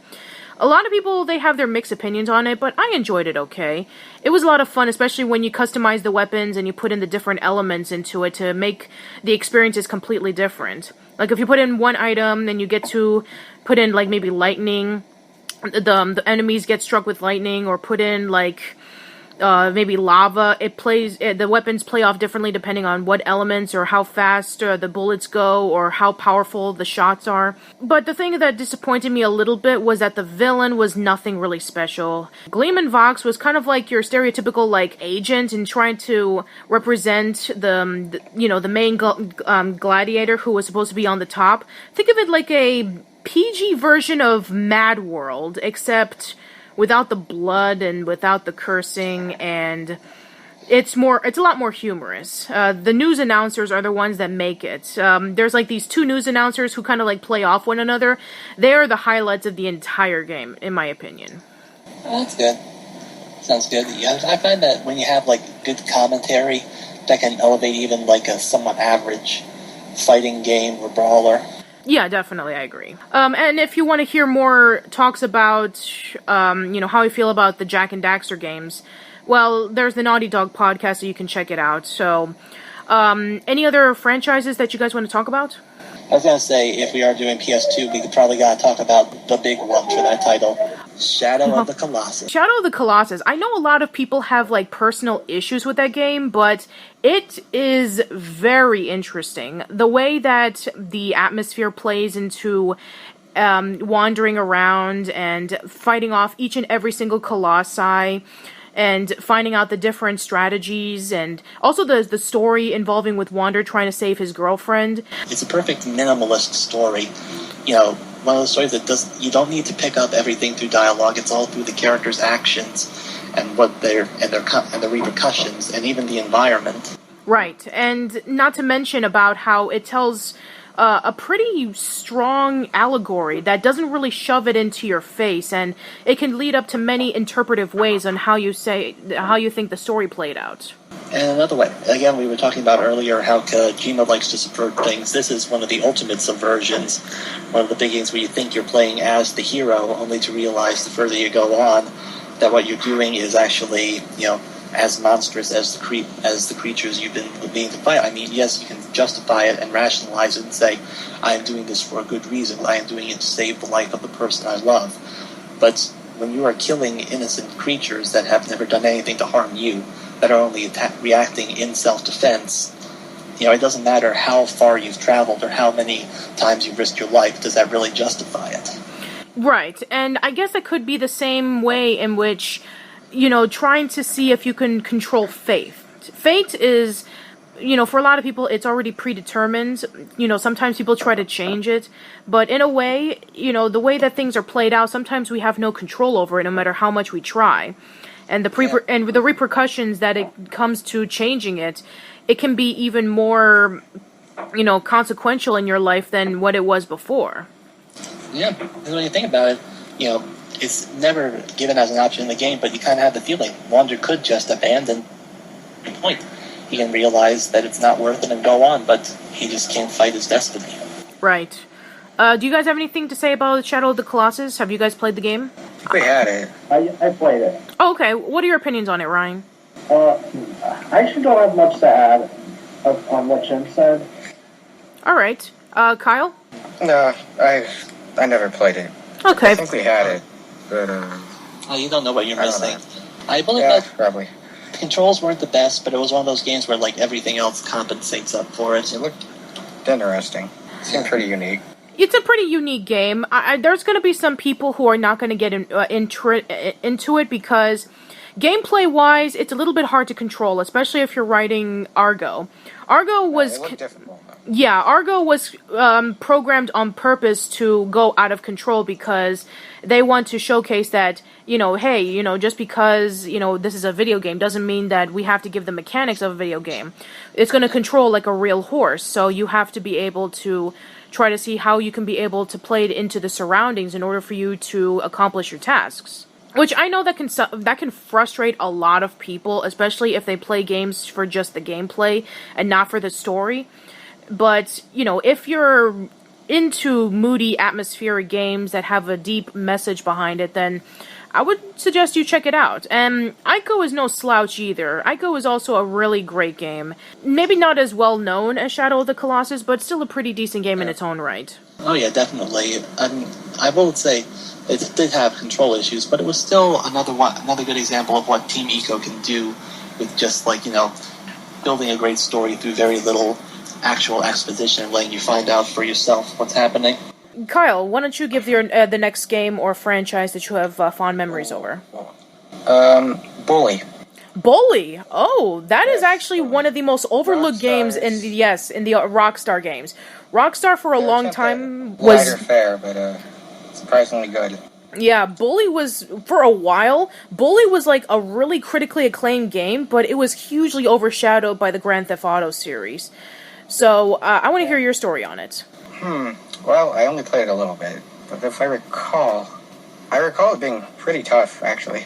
A lot of people, they have their mixed opinions on it, but I enjoyed it okay. It was a lot of fun, especially when you customize the weapons and you put in the different elements into it to make the experiences completely different. Like, if you put in one item, then you get to put in, like, maybe lightning. The enemies get struck with lightning, or put in, like, maybe lava. The weapons play off differently depending on what elements or how fast the bullets go or how powerful the shots are. But the thing that disappointed me a little bit was that the villain was nothing really special. Gleeman Vox was kind of like your stereotypical, like, agent and trying to represent the main gladiator who was supposed to be on the top. Think of it like a PG version of Mad World, except without the blood and without the cursing, and it's a lot more humorous. The news announcers are the ones that make it. There's like these two news announcers who kind of like play off one another. They are the highlights of the entire game, in my opinion. Oh, that's good. Sounds good. Yeah, I find that when you have like good commentary, that can elevate even like a somewhat average fighting game or brawler. Yeah, definitely, I agree. And if you want to hear more talks about, how I feel about the Jak and Daxter games, well, there's the Naughty Dog podcast, so you can check it out. So, any other franchises that you guys want to talk about? I was going to say, if we are doing PS2, we could probably got to talk about the big one for that title, Shadow of the Colossus. Shadow of the Colossus. I know a lot of people have, like, personal issues with that game, but it is very interesting. The way that the atmosphere plays into wandering around and fighting off each and every single colossi, and finding out the different strategies, and also the story involving with Wander trying to save his girlfriend. It's a perfect minimalist story. You know, one of those stories that you don't need to pick up everything through dialogue. It's all through the characters' actions and the repercussions, and even the environment. Right, and not to mention about how it tells a pretty strong allegory that doesn't really shove it into your face, and it can lead up to many interpretive ways on how you think the story played out. And another way, again, we were talking about earlier how Kojima likes to subvert things. This is one of the ultimate subversions. One of the big games where you think you're playing as the hero, only to realize the further you go on that what you're doing is actually, as monstrous as the creatures you've been being to fight. I mean, yes, you can justify it and rationalize it and say, I am doing this for a good reason. I am doing it to save the life of the person I love. But when you are killing innocent creatures that have never done anything to harm you, that are only reacting in self-defense, it doesn't matter how far you've traveled or how many times you've risked your life. Does that really justify it? Right, and I guess it could be the same way in which trying to see if you can control fate. Fate is, for a lot of people, it's already predetermined. Sometimes people try to change it. But in a way, the way that things are played out, sometimes we have no control over it, no matter how much we try. And the repercussions that it comes to changing it, it can be even more, consequential in your life than what it was before. Yeah, because when you think about it, it's never given as an option in the game, but you kind of have the feeling Wander could just abandon the point. He can realize that it's not worth it and go on, but he just can't fight his destiny. Right. Do you guys have anything to say about Shadow of the Colossus? Have you guys played the game? We had it. I played it. Oh, okay. What are your opinions on it, Ryan? I actually don't have much to add on what Jim said. All right. Kyle? No, I never played it. Okay. I think we had it, but you don't know what you're missing. I believe yeah, that probably. the controls weren't the best, but it was one of those games where like everything else compensates up for it. It looked interesting. It seemed pretty unique. It's a pretty unique game. There's going to be some people who are not going to get into it because gameplay-wise, it's a little bit hard to control, especially if you're riding Argo. Argo was... It looked difficult. Yeah, Argo was programmed on purpose to go out of control because they want to showcase that, hey, just because, this is a video game doesn't mean that we have to give the mechanics of a video game. It's going to control like a real horse, so you have to be able to try to see how you can be able to play it into the surroundings in order for you to accomplish your tasks. Which I know that can frustrate a lot of people, especially if they play games for just the gameplay and not for the story. But, if you're into moody, atmospheric games that have a deep message behind it, then I would suggest you check it out. And Ico is no slouch either. Ico is also a really great game. Maybe not as well known as Shadow of the Colossus, but still a pretty decent game in its own right. Oh yeah, definitely. I will say it did have control issues, but it was still another good example of what Team Ico can do with just building a great story through very little actual exposition and letting you find out for yourself what's happening. Kyle, why don't you give the next game or franchise that you have fond memories over? Bully. Bully! Oh, that is actually one of the most overlooked games in the Rockstar games. Rockstar for a long time was... Lighter fare, but surprisingly good. Yeah, Bully was, for a while, Bully was like a really critically acclaimed game, but it was hugely overshadowed by the Grand Theft Auto series. So, I want to hear your story on it. Well, I only played it a little bit, but if I recall it being pretty tough, actually.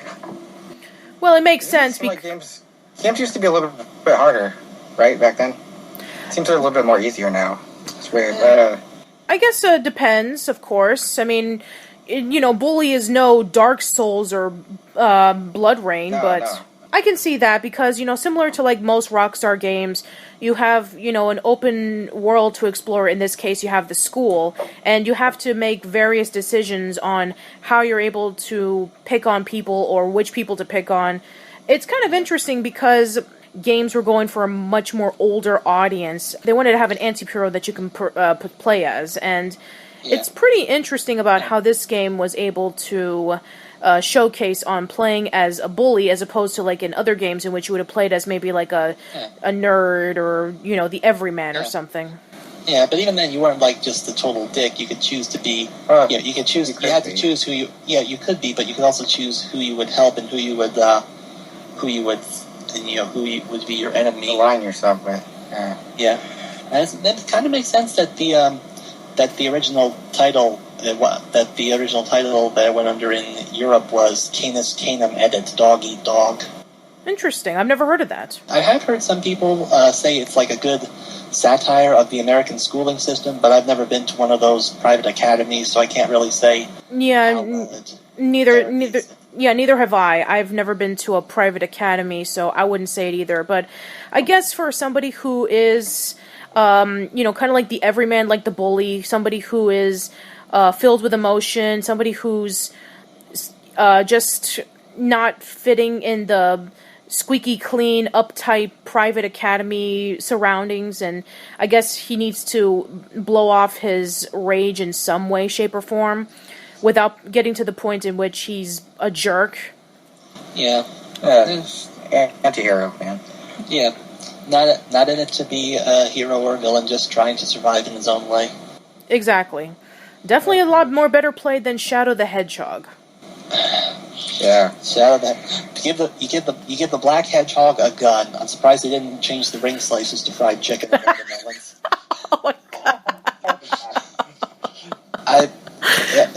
Well, it makes sense because games used to be a little bit harder, right, back then? It seems they're a little bit more easier now. It's weird. I guess it depends, of course. I mean, Bully is no Dark Souls or Blood Rain, but no. I can see that because, similar to like most Rockstar games, you have, an open world to explore. In this case, you have the school, and you have to make various decisions on how you're able to pick on people or which people to pick on. It's kind of interesting because games were going for a much more older audience. They wanted to have an anti-hero that you can play as, and it's pretty interesting about how this game was able to showcase on playing as a bully as opposed to like in other games in which you would have played as maybe like a nerd or, the everyman or something. Yeah, but even then you weren't like just the total dick. You could choose to be, you could choose, you had to choose who you could be, but you could also choose who you would help and who you would be your enemy. Align yourself with. Yeah. And it kind of makes sense that the original title that it went under in Europe was Canis Canum Edit, Dog Eat Dog. Interesting. I've never heard of that. I have heard some people say it's like a good satire of the American schooling system, but I've never been to one of those private academies, so I can't really say. Yeah, neither have I. I've never been to a private academy, so I wouldn't say it either. But I guess for somebody who is, kind of like the everyman, like the bully, somebody who is filled with emotion, somebody who's just not fitting in the squeaky clean, uptight private academy surroundings, and I guess he needs to blow off his rage in some way, shape, or form without getting to the point in which he's a jerk. Yeah. Anti-hero, man. Yeah. Not in it to be a hero or a villain, just trying to survive in his own way. Exactly. Definitely a lot more better played than Shadow the Hedgehog. Yeah. Shadow you give the black hedgehog a gun. I'm surprised they didn't change the ring slices to fried chicken and watermelons. Oh my god.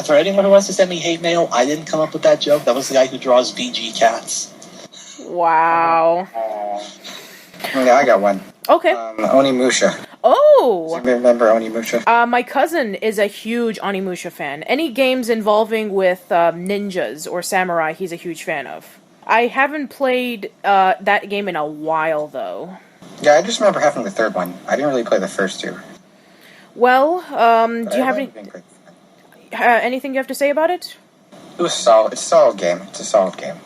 For anyone who wants to send me hate mail, I didn't come up with that joke. That was the guy who draws BG cats. Wow. Yeah, I got one. Okay. Onimusha. Oh! Do you remember Onimusha? My cousin is a huge Onimusha fan. Any games involving with ninjas or samurai, he's a huge fan of. I haven't played that game in a while, though. Yeah, I just remember having the third one. I didn't really play the first two. Well, do you have anything you have to say about it? It was solid. It's a solid game. It's a solid game.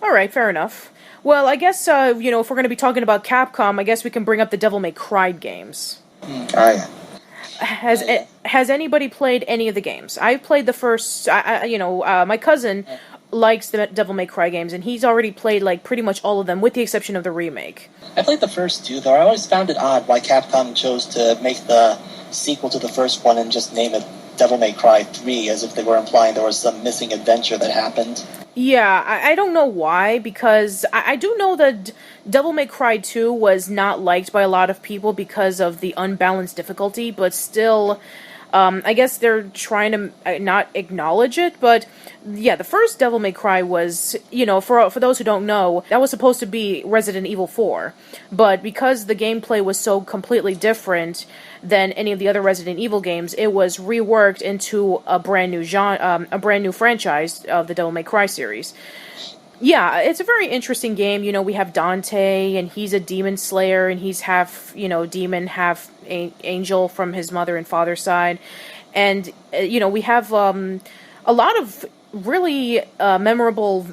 Alright, fair enough. Well, I guess, if we're going to be talking about Capcom, I guess we can bring up the Devil May Cry games. Oh, yeah. Has anybody played any of the games? I've played the first, my cousin likes the Devil May Cry games, and he's already played, like, pretty much all of them, with the exception of the remake. I played the first two, though. I always found it odd why Capcom chose to make the sequel to the first one and just name it Devil May Cry 3, as if they were implying there was some missing adventure that happened. Yeah, I don't know why, because I do know that Devil May Cry 2 was not liked by a lot of people because of the unbalanced difficulty, but still, I guess they're trying to not acknowledge it, but yeah, the first Devil May Cry was, for those who don't know, that was supposed to be Resident Evil 4, but because the gameplay was so completely different than any of the other Resident Evil games, it was reworked into a brand new genre, a brand new franchise of the Devil May Cry series. Yeah, it's a very interesting game. We have Dante, and he's a demon slayer, and he's half, demon, half angel from his mother and father's side. And, we have a lot of really memorable,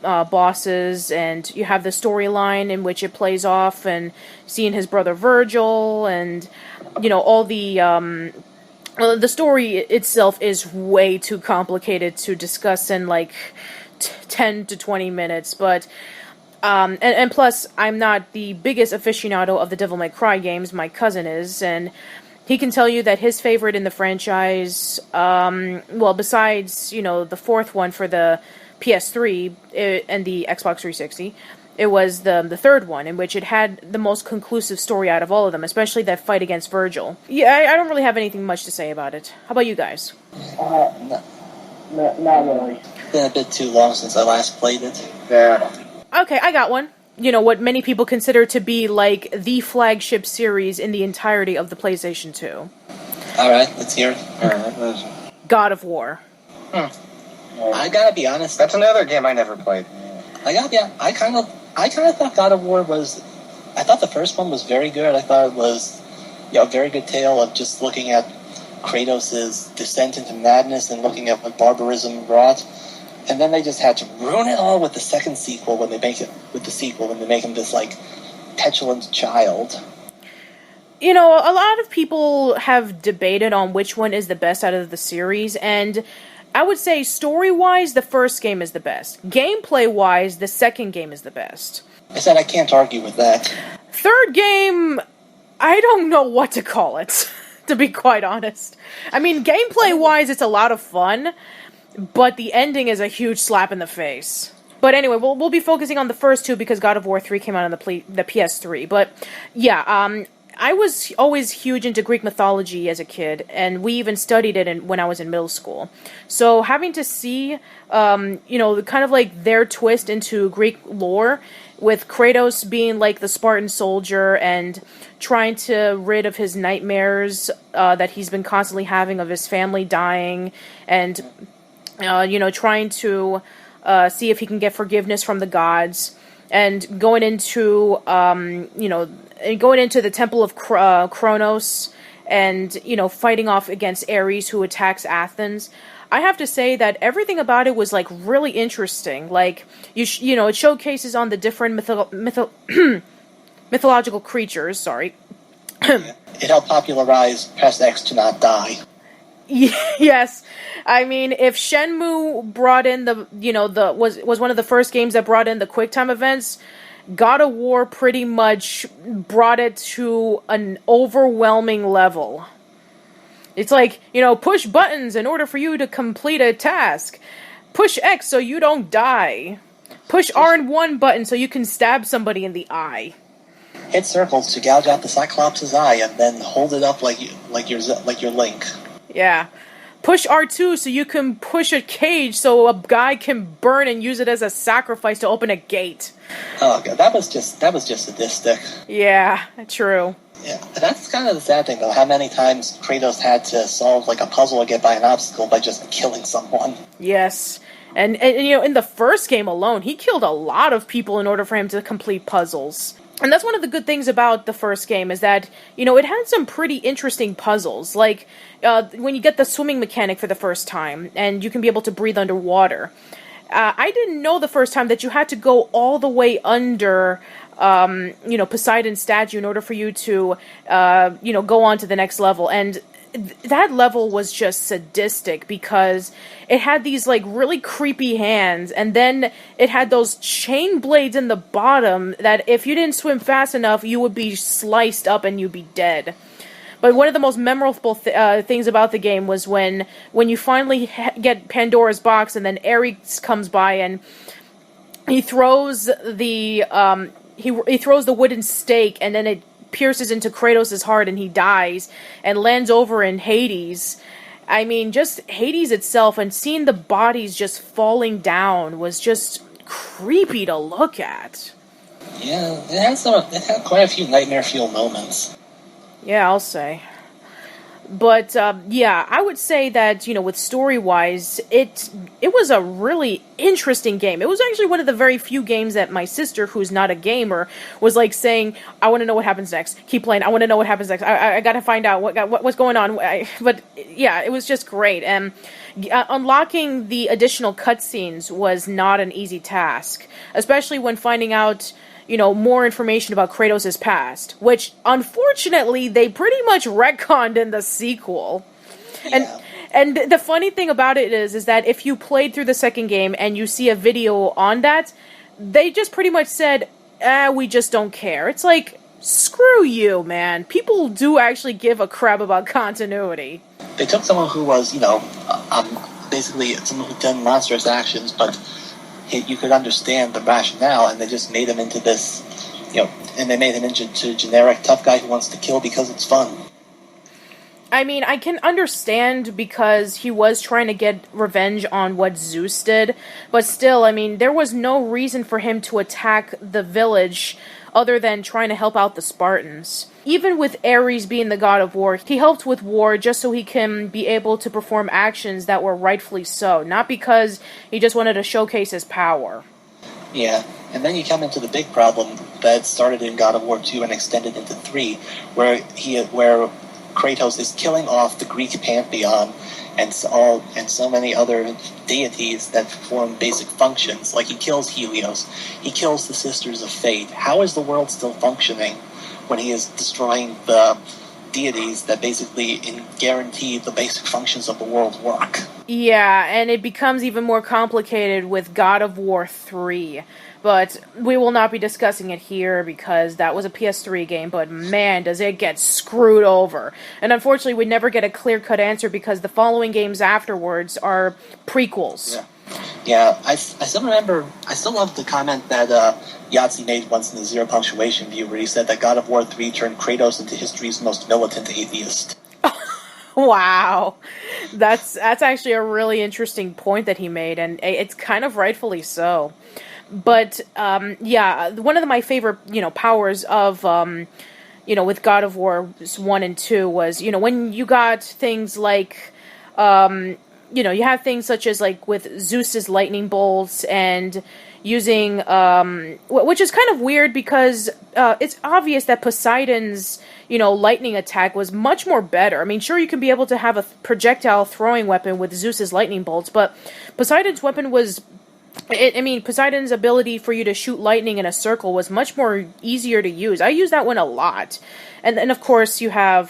bosses, and you have the storyline in which it plays off, and seeing his brother Virgil, and, all the story itself is way too complicated to discuss in, 10 to 20 minutes, but plus, I'm not the biggest aficionado of the Devil May Cry games, my cousin is, and he can tell you that his favorite in the franchise, well, besides, the fourth one for the PS3 and the Xbox 360, it was the third one, in which it had the most conclusive story out of all of them, especially that fight against Virgil. Yeah, I don't really have anything much to say about it. How about you guys? Not really. It's been a bit too long since I last played it. Yeah. Okay, I got one. What many people consider to be, like, the flagship series in the entirety of the PlayStation 2. Alright, let's hear it. God of War. I gotta be honest. That's another game I never played. I kind of thought God of War was... I thought the first one was very good. I thought it was, a very good tale of just looking at Kratos' descent into madness and looking at what barbarism brought. And then they just had to ruin it all with the second sequel when they make him this, like, petulant child. A lot of people have debated on which one is the best out of the series, and I would say story-wise, the first game is the best. Gameplay-wise, the second game is the best. I said I can't argue with that. Third game, I don't know what to call it, to be quite honest. I mean, gameplay-wise, it's a lot of fun, but the ending is a huge slap in the face. But anyway, we'll be focusing on the first two because God of War 3 came out on the PS3. But yeah, I was always huge into Greek mythology as a kid, and we even studied it when I was in middle school. So having to see, kind of like their twist into Greek lore, with Kratos being like the Spartan soldier and trying to rid of his nightmares that he's been constantly having of his family dying, and trying to see if he can get forgiveness from the gods, and going into the Temple of Kronos, and fighting off against Ares, who attacks Athens. I have to say that everything about it was like really interesting. Like it showcases on the different mythological creatures. Sorry. It helped popularize press X to not die. Yes, I mean, if Shenmue brought in was one of the first games that brought in the QuickTime events, God of War pretty much brought it to an overwhelming level. It's like, push buttons in order for you to complete a task. Push X so you don't die. Push R and 1 button so you can stab somebody in the eye. Hit circle to gouge out the Cyclops' eye, and then hold it up like your Link. Yeah. Push R2 so you can push a cage so a guy can burn and use it as a sacrifice to open a gate. Oh god, that was just sadistic. Yeah, true. Yeah, that's kind of the sad thing, though, how many times Kratos had to solve, like, a puzzle or get by an obstacle by just killing someone. Yes. And in the first game alone, he killed a lot of people in order for him to complete puzzles. And that's one of the good things about the first game, is that, it had some pretty interesting puzzles. Like, when you get the swimming mechanic for the first time, and you can be able to breathe underwater. I didn't know the first time that you had to go all the way under, Poseidon's statue in order for you to, go on to the next level. And that level was just sadistic because it had these like really creepy hands, and then it had those chain blades in the bottom that if you didn't swim fast enough, you would be sliced up and you'd be dead. But one of the most memorable things about the game was when you finally get Pandora's box, and then Ares comes by and he throws the he throws the wooden stake, and then it pierces into Kratos' heart and he dies and lands over in Hades. I mean, just Hades itself, and seeing the bodies just falling down was just creepy to look at. Yeah, it had quite a few nightmare-fueled moments. Yeah, I'll say. But, yeah, I would say that, with story-wise, it was a really interesting game. It was actually one of the very few games that my sister, who's not a gamer, was, like, saying, I want to know what happens next. Keep playing. I want to know what happens next. I gotta find out what's going on. But, yeah, it was just great. And unlocking the additional cutscenes was not an easy task, especially when finding out more information about Kratos' past, which, unfortunately, they pretty much retconned in the sequel. Yeah. And the funny thing about it is that if you played through the second game and you see a video on that, they just pretty much said, we just don't care. It's like, Screw you, man. People do actually give a crap about continuity. They took someone who was, basically someone who'd done monstrous actions, but you could understand the rationale, and they just made him into this, and they made him into a generic tough guy who wants to kill because it's fun. I mean, I can understand because he was trying to get revenge on what Zeus did, but still, I mean, there was no reason for him to attack the village other than trying to help out the Spartans. Even with Ares being the god of war, he helped with war just so he can be able to perform actions that were rightfully so, not because he just wanted to showcase his power. Yeah, and then you come into the big problem that started in God of War 2 and extended into 3, where Kratos is killing off the Greek pantheon and so many other deities that perform basic functions. Like, he kills Helios, he kills the Sisters of Fate. How is the world still functioning when he is destroying the deities that basically guarantee the basic functions of the world work? Yeah, and it becomes even more complicated with God of War 3. But we will not be discussing it here because that was a PS3 game, but man, does it get screwed over. And unfortunately, we never get a clear-cut answer because the following games afterwards are prequels. Yeah, I still love the comment that Yahtzee made once in the Zero Punctuation View, where he said that God of War 3 turned Kratos into history's most militant atheist. Wow. That's actually a really interesting point that he made, and it's kind of rightfully so. But, one of my favorite, powers of, with God of War 1 and 2 was, when you got things like, you have things such as, like, with Zeus's lightning bolts and using, which is kind of weird because it's obvious that Poseidon's, lightning attack was much more better. I mean, sure, you can be able to have a projectile throwing weapon with Zeus's lightning bolts, but Poseidon's weapon was... Poseidon's ability for you to shoot lightning in a circle was much more easier to use. I use that one a lot. And then, of course, you have,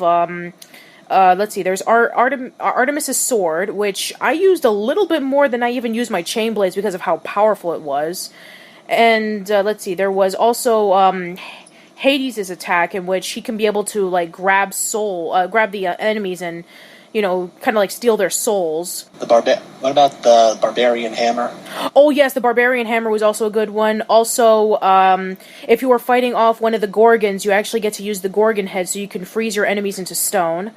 there's Artemis's sword, which I used a little bit more than I even used my chain blades because of how powerful it was. And, there was also, Hades' attack, in which he can be able to, like, grab the enemies and... kind of like steal their souls. What about the Barbarian Hammer? Oh yes, the Barbarian Hammer was also a good one. Also, if you were fighting off one of the Gorgons, you actually get to use the Gorgon head so you can freeze your enemies into stone.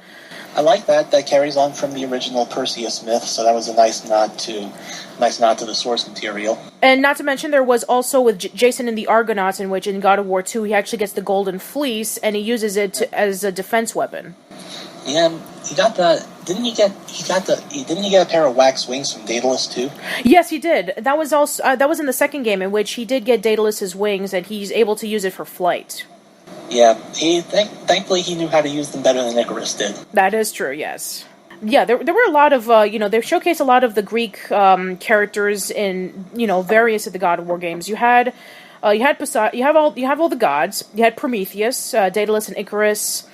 I like that. That carries on from the original Perseus myth, so that was a nice nod to the source material. And not to mention, there was also with Jason and the Argonauts, in which in God of War 2 he actually gets the Golden Fleece and he uses it as a defense weapon. Yeah, didn't he get a pair of wax wings from Daedalus too? Yes, he did. That was also that was in the second game, in which he did get Daedalus's wings and he's able to use it for flight. Yeah, thankfully he knew how to use them better than Icarus did. That is true, yes. Yeah, there were a lot of, they showcased a lot of the Greek characters in, various of the God of War games. You have all the gods. You had Prometheus, Daedalus, and Icarus.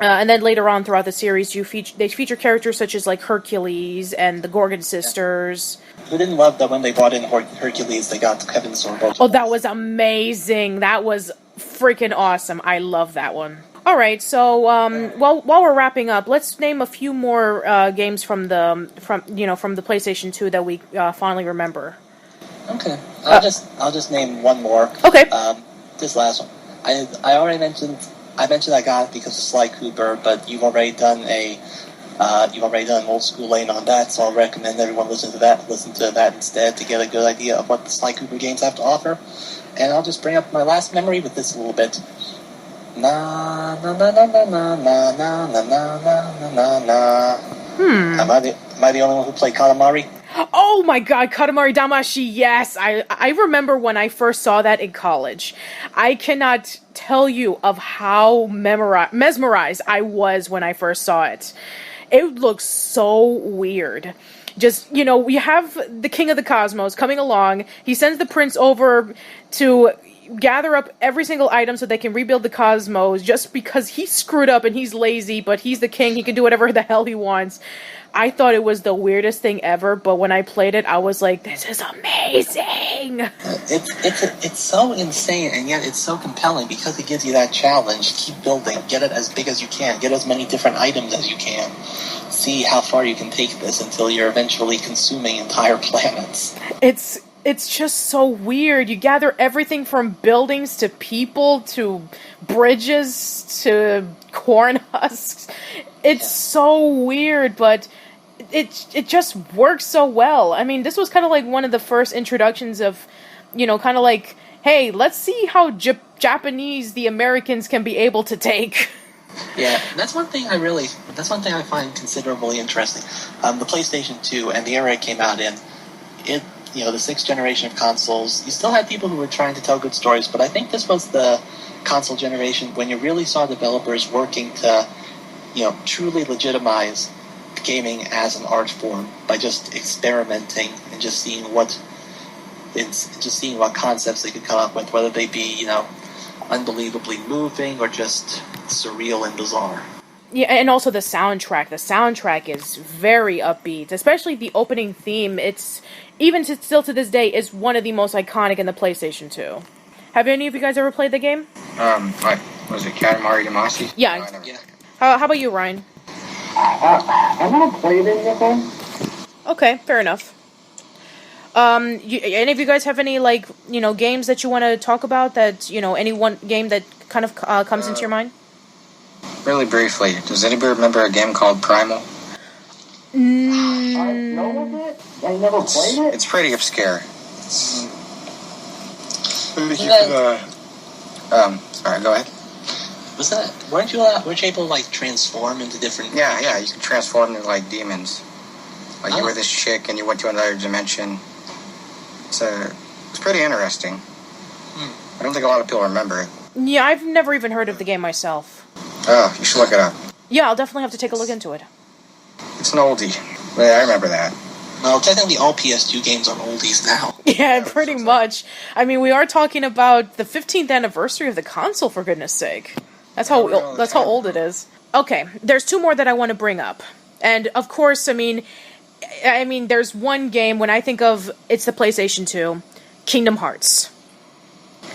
And then later on throughout the series, they feature characters such as like Hercules and the Gorgon sisters. Who didn't love that when they brought in Hercules, they got Kevin Sorbo? Oh, that was amazing! That was freaking awesome. I love that one. All right, so while we're wrapping up, let's name a few more games from the PlayStation 2 that we fondly remember. Okay, I'll just name one more. Okay. This last one, I already mentioned. I mentioned I got it because of Sly Cooper, but you've already done an old school lane on that, so I'll recommend everyone listen to that instead to get a good idea of what the Sly Cooper games have to offer. And I'll just bring up my last memory with this a little bit. Na na na na na na na na na na na na. Am I the only one who played Katamari? Oh my god, Katamari Damacy, yes! I remember when I first saw that in college. I cannot tell you of how mesmerized I was when I first saw it. It looks so weird. Just, we have the King of the Cosmos coming along. He sends the prince over to gather up every single item so they can rebuild the cosmos just because he screwed up and he's lazy, but he's the king, he can do whatever the hell he wants. I thought it was the weirdest thing ever, but when I played it, I was like, this is amazing! It's so insane, and yet it's so compelling because it gives you that challenge. Keep building, get it as big as you can, get as many different items as you can. See how far you can take this until you're eventually consuming entire planets. It's just so weird. You gather everything from buildings to people to bridges to corn husks. It's so weird, but it just works so well. I mean, this was kind of like one of the first introductions of, kind of like, hey, let's see how Japanese the Americans can be able to take. Yeah, that's one thing I find considerably interesting. The PlayStation 2 and the era it came out in, the sixth generation of consoles, you still had people who were trying to tell good stories, but I think this was the console generation when you really saw developers working to, truly legitimize gaming as an art form by just experimenting and just seeing what concepts they could come up with, whether they be, unbelievably moving or just surreal and bizarre. Yeah, and also the soundtrack. The soundtrack is very upbeat, especially the opening theme. It's, still to this day, is one of the most iconic in the PlayStation 2. Have any of you guys ever played the game? Was it Katamari Damacy? Yeah. No, Yeah. How about you, Ryan? I never played it before. Okay, fair enough. Any of you guys have any, games that you want to talk about that, any one game that kind of comes into your mind? Really briefly, does anybody remember a game called Primal? I know of it. I never played it. It's pretty obscure. Sorry, go ahead. Weren't you able to transform into different... Yeah, you could transform into, demons. You were this chick and you went to another dimension. It's pretty interesting. I don't think a lot of people remember it. Yeah, I've never even heard of the game myself. Oh, you should look it up. Yeah, I'll definitely have to take a look into it. It's an oldie. Yeah, I remember that. Well, technically all PS2 games are oldies now. Yeah, pretty much. I mean, we are talking about the 15th anniversary of the console, for goodness sake. That's how old it is. Okay, there's two more that I want to bring up. And, of course, I mean, there's one game, when I think of it's the PlayStation 2, Kingdom Hearts.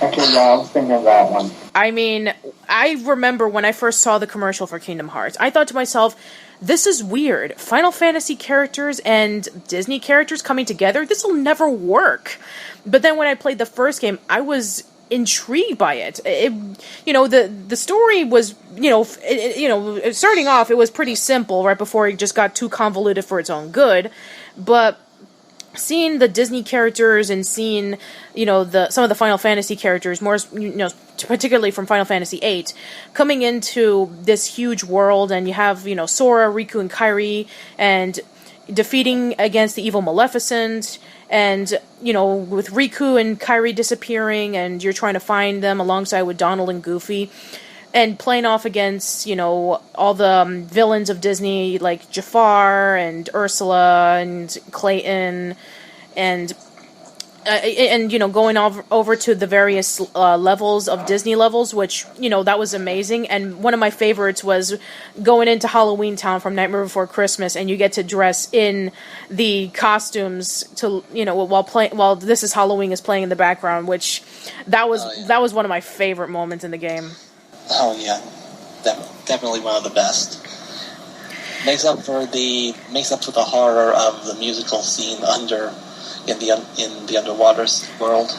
Okay, yeah, I was thinking of that one. I mean, I remember when I first saw the commercial for Kingdom Hearts, I thought to myself, this is weird. Final Fantasy characters and Disney characters coming together, this will never work. But then when I played the first game, I was intrigued by it. The story was, starting off, it was pretty simple right before it just got too convoluted for its own good. But seeing the Disney characters and seeing, some of the Final Fantasy characters, more, particularly from Final Fantasy VIII, coming into this huge world, and you have, Sora, Riku, and Kairi, and defeating against the evil Maleficent, and, with Riku and Kairi disappearing, and you're trying to find them alongside with Donald and Goofy, and playing off against, all the villains of Disney, like Jafar and Ursula and Clayton, and going over to the various levels of Disney levels, which, that was amazing. And one of my favorites was going into Halloween Town from Nightmare Before Christmas, and you get to dress in the costumes to, while This Is Halloween is playing in the background, which that was one of my favorite moments in the game. Oh yeah, definitely one of the best. Makes up for the horror of the musical scene in the underwater world.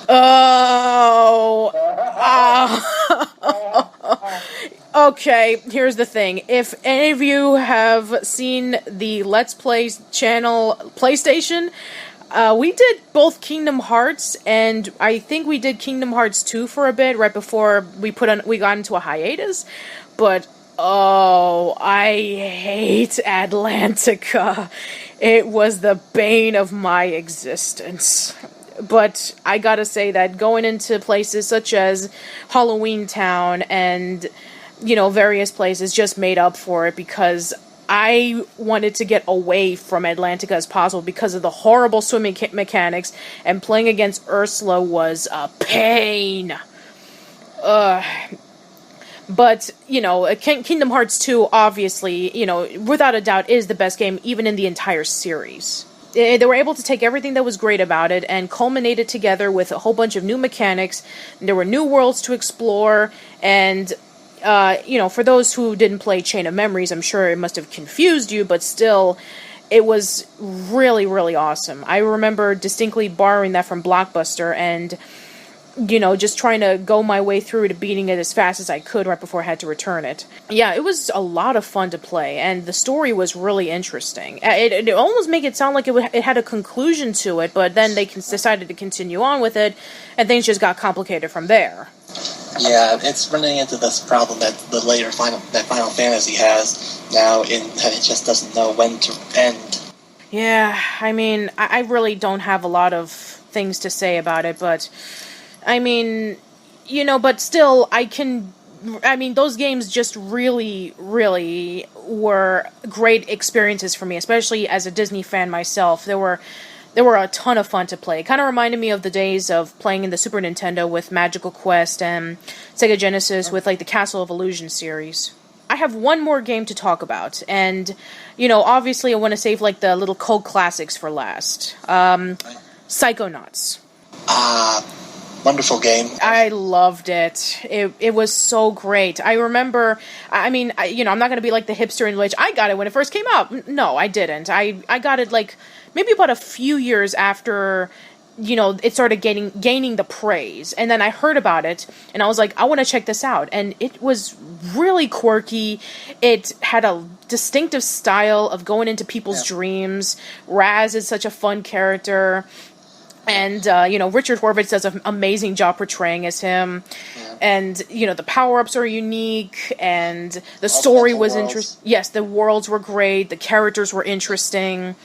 Okay, here's the thing. If any of you have seen the Let's Play channel PlayStation, we did both Kingdom Hearts, and I think we did Kingdom Hearts 2 for a bit, right before we got into a hiatus, but I hate Atlantica. It was the bane of my existence. But I gotta say that going into places such as Halloween Town and, various places just made up for it, because I wanted to get away from Atlantica as possible because of the horrible swimming mechanics, and playing against Ursula was a pain. But, Kingdom Hearts 2, obviously, without a doubt, is the best game, even in the entire series. They were able to take everything that was great about it and culminate it together with a whole bunch of new mechanics. There were new worlds to explore, and, for those who didn't play Chain of Memories, I'm sure it must have confused you, but still, it was really, really awesome. I remember distinctly borrowing that from Blockbuster and just trying to go my way through to beating it as fast as I could right before I had to return it. Yeah, it was a lot of fun to play, and the story was really interesting. It almost made it sound like it had a conclusion to it, but then they decided to continue on with it, and things just got complicated from there. Yeah, it's running into this problem that the later Final Fantasy has now, in that it just doesn't know when to end. Yeah, I mean, I really don't have a lot of things to say about it, but I mean, but still, those games just really, really were great experiences for me, especially as a Disney fan myself. There were a ton of fun to play. It kind of reminded me of the days of playing in the Super Nintendo with Magical Quest and Sega Genesis with, the Castle of Illusion series. I have one more game to talk about, and, obviously I want to save, the little cult classics for last. Psychonauts. Wonderful game. I loved it. It was so great. I remember, I'm not going to be like the hipster in which I got it when it first came out. No, I didn't. I got it maybe about a few years after, it started gaining the praise. And then I heard about it, and I was like, I want to check this out. And it was really quirky. It had a distinctive style of going into people's dreams. Raz is such a fun character. And, Richard Horvitz does an amazing job portraying as him. Yeah. And, the power-ups are unique, and the story was interesting. Yes, the worlds were great, the characters were interesting.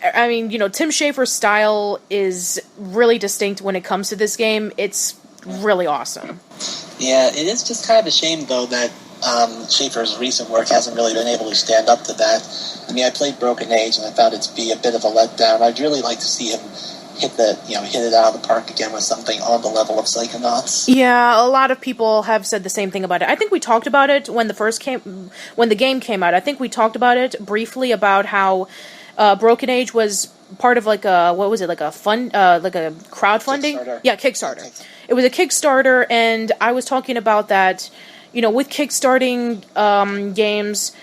I mean, Tim Schafer's style is really distinct when it comes to this game. It's really awesome. Yeah, it is just kind of a shame, though, that Schafer's recent work hasn't really been able to stand up to that. I mean, I played Broken Age, and I found it to be a bit of a letdown. I'd really like to see him hit it out of the park again with something on the level of Psychonauts. Yeah, a lot of people have said the same thing about it. I think we talked about it when the game came out. I think we talked about it briefly about how Broken Age was part of a crowdfunding? Kickstarter. Yeah, Kickstarter. It was a Kickstarter, and I was talking about that, with kickstarting games,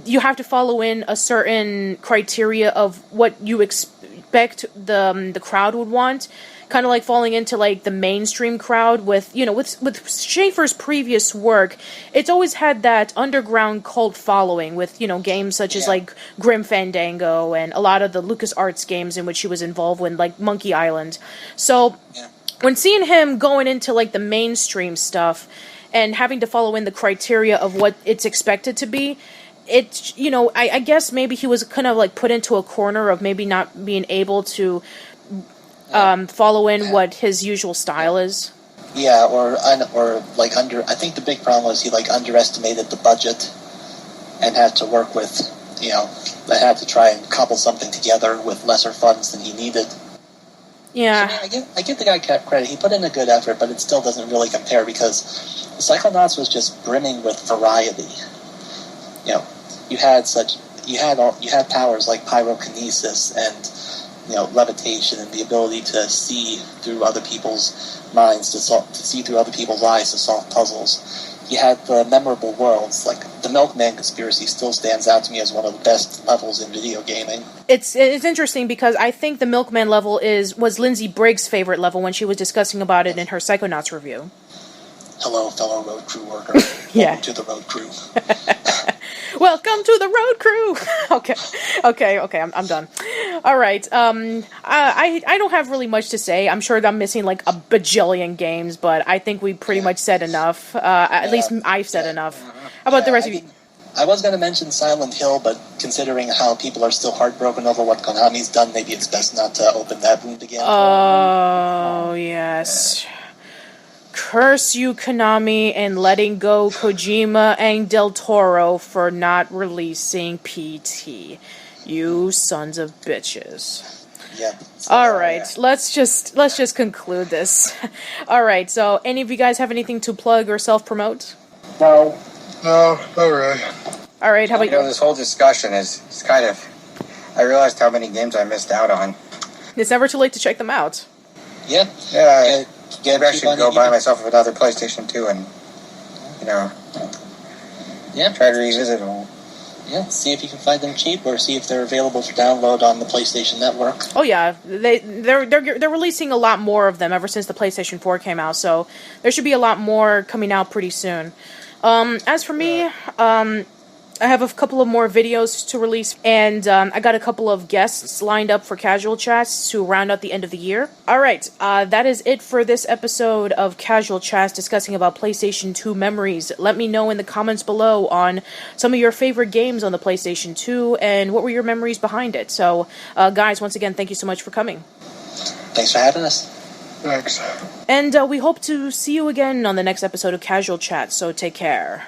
you have to follow in a certain criteria of what you expect the crowd would want, kind of like falling into the mainstream crowd with Schafer's previous work. It's always had that underground cult following with games such as Grim Fandango and a lot of the LucasArts games in which he was involved with, like Monkey Island. So when seeing him going into the mainstream stuff and having to follow in the criteria of what it's expected to be, it's, I guess maybe he was kind of put into a corner of maybe not being able to follow in what his usual style is. Yeah, I think the big problem was he underestimated the budget and had to work with, had to try and cobble something together with lesser funds than he needed. Yeah. So, I give the guy credit. He put in a good effort, but it still doesn't really compare because Psychonauts was just brimming with variety. You had powers like pyrokinesis and levitation and the ability to see through other people's minds, to see through other people's eyes to solve puzzles. You had the memorable worlds, the Milkman Conspiracy still stands out to me as one of the best levels in video gaming. It's interesting because I think the Milkman level was Lindsay Briggs' favorite level when she was discussing about it in her Psychonauts review. Hello, fellow road crew worker. Yeah. Welcome to the road crew. Welcome to the road crew. Okay, I'm done. All right. I don't have really much to say. I'm sure that I'm missing a bajillion games, but I think we pretty much said enough. At least I've said enough. How about the rest of you? I was going to mention Silent Hill, but considering how people are still heartbroken over what Konami's done, maybe it's best not to open that wound again. Oh, yes. Curse you, Konami, and letting go Kojima and Del Toro for not releasing PT. You sons of bitches. Yeah. All right, let's just conclude this. All right, so any of you guys have anything to plug or self-promote? No. No, not really. All right, how about You know, this whole discussion is kind of... I realized how many games I missed out on. It's never too late to check them out. Yeah. Yeah, Get maybe I should go buy myself another PlayStation 2 and, you know, try to revisit them. Yeah, see if you can find them cheap, or see if they're available for download on the PlayStation Network. Oh yeah, they're releasing a lot more of them ever since the PlayStation 4 came out, so there should be a lot more coming out pretty soon. As for me, I have a couple of more videos to release, and I got a couple of guests lined up for Casual Chats to round out the end of the year. Alright, that is it for this episode of Casual Chats discussing about PlayStation 2 memories. Let me know in the comments below on some of your favorite games on the PlayStation 2, and what were your memories behind it. So, guys, once again, thank you so much for coming. Thanks for having us. Thanks. And we hope to see you again on the next episode of Casual Chats, so take care.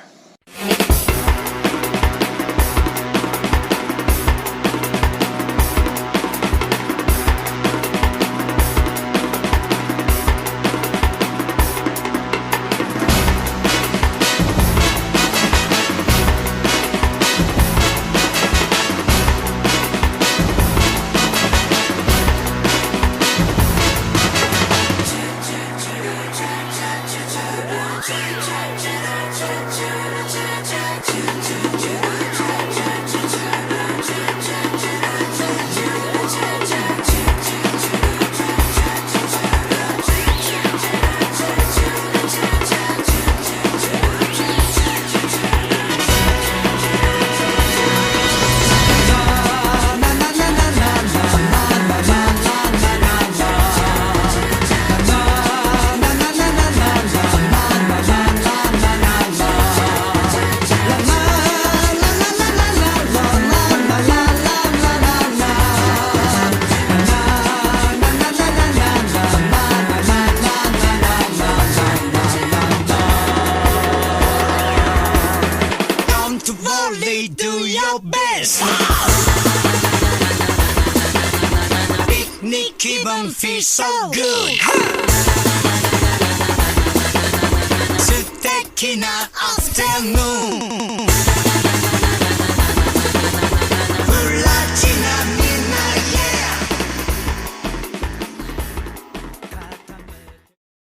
Do your best. Picnic 기분 feel so good. 素敵なアフタヌーン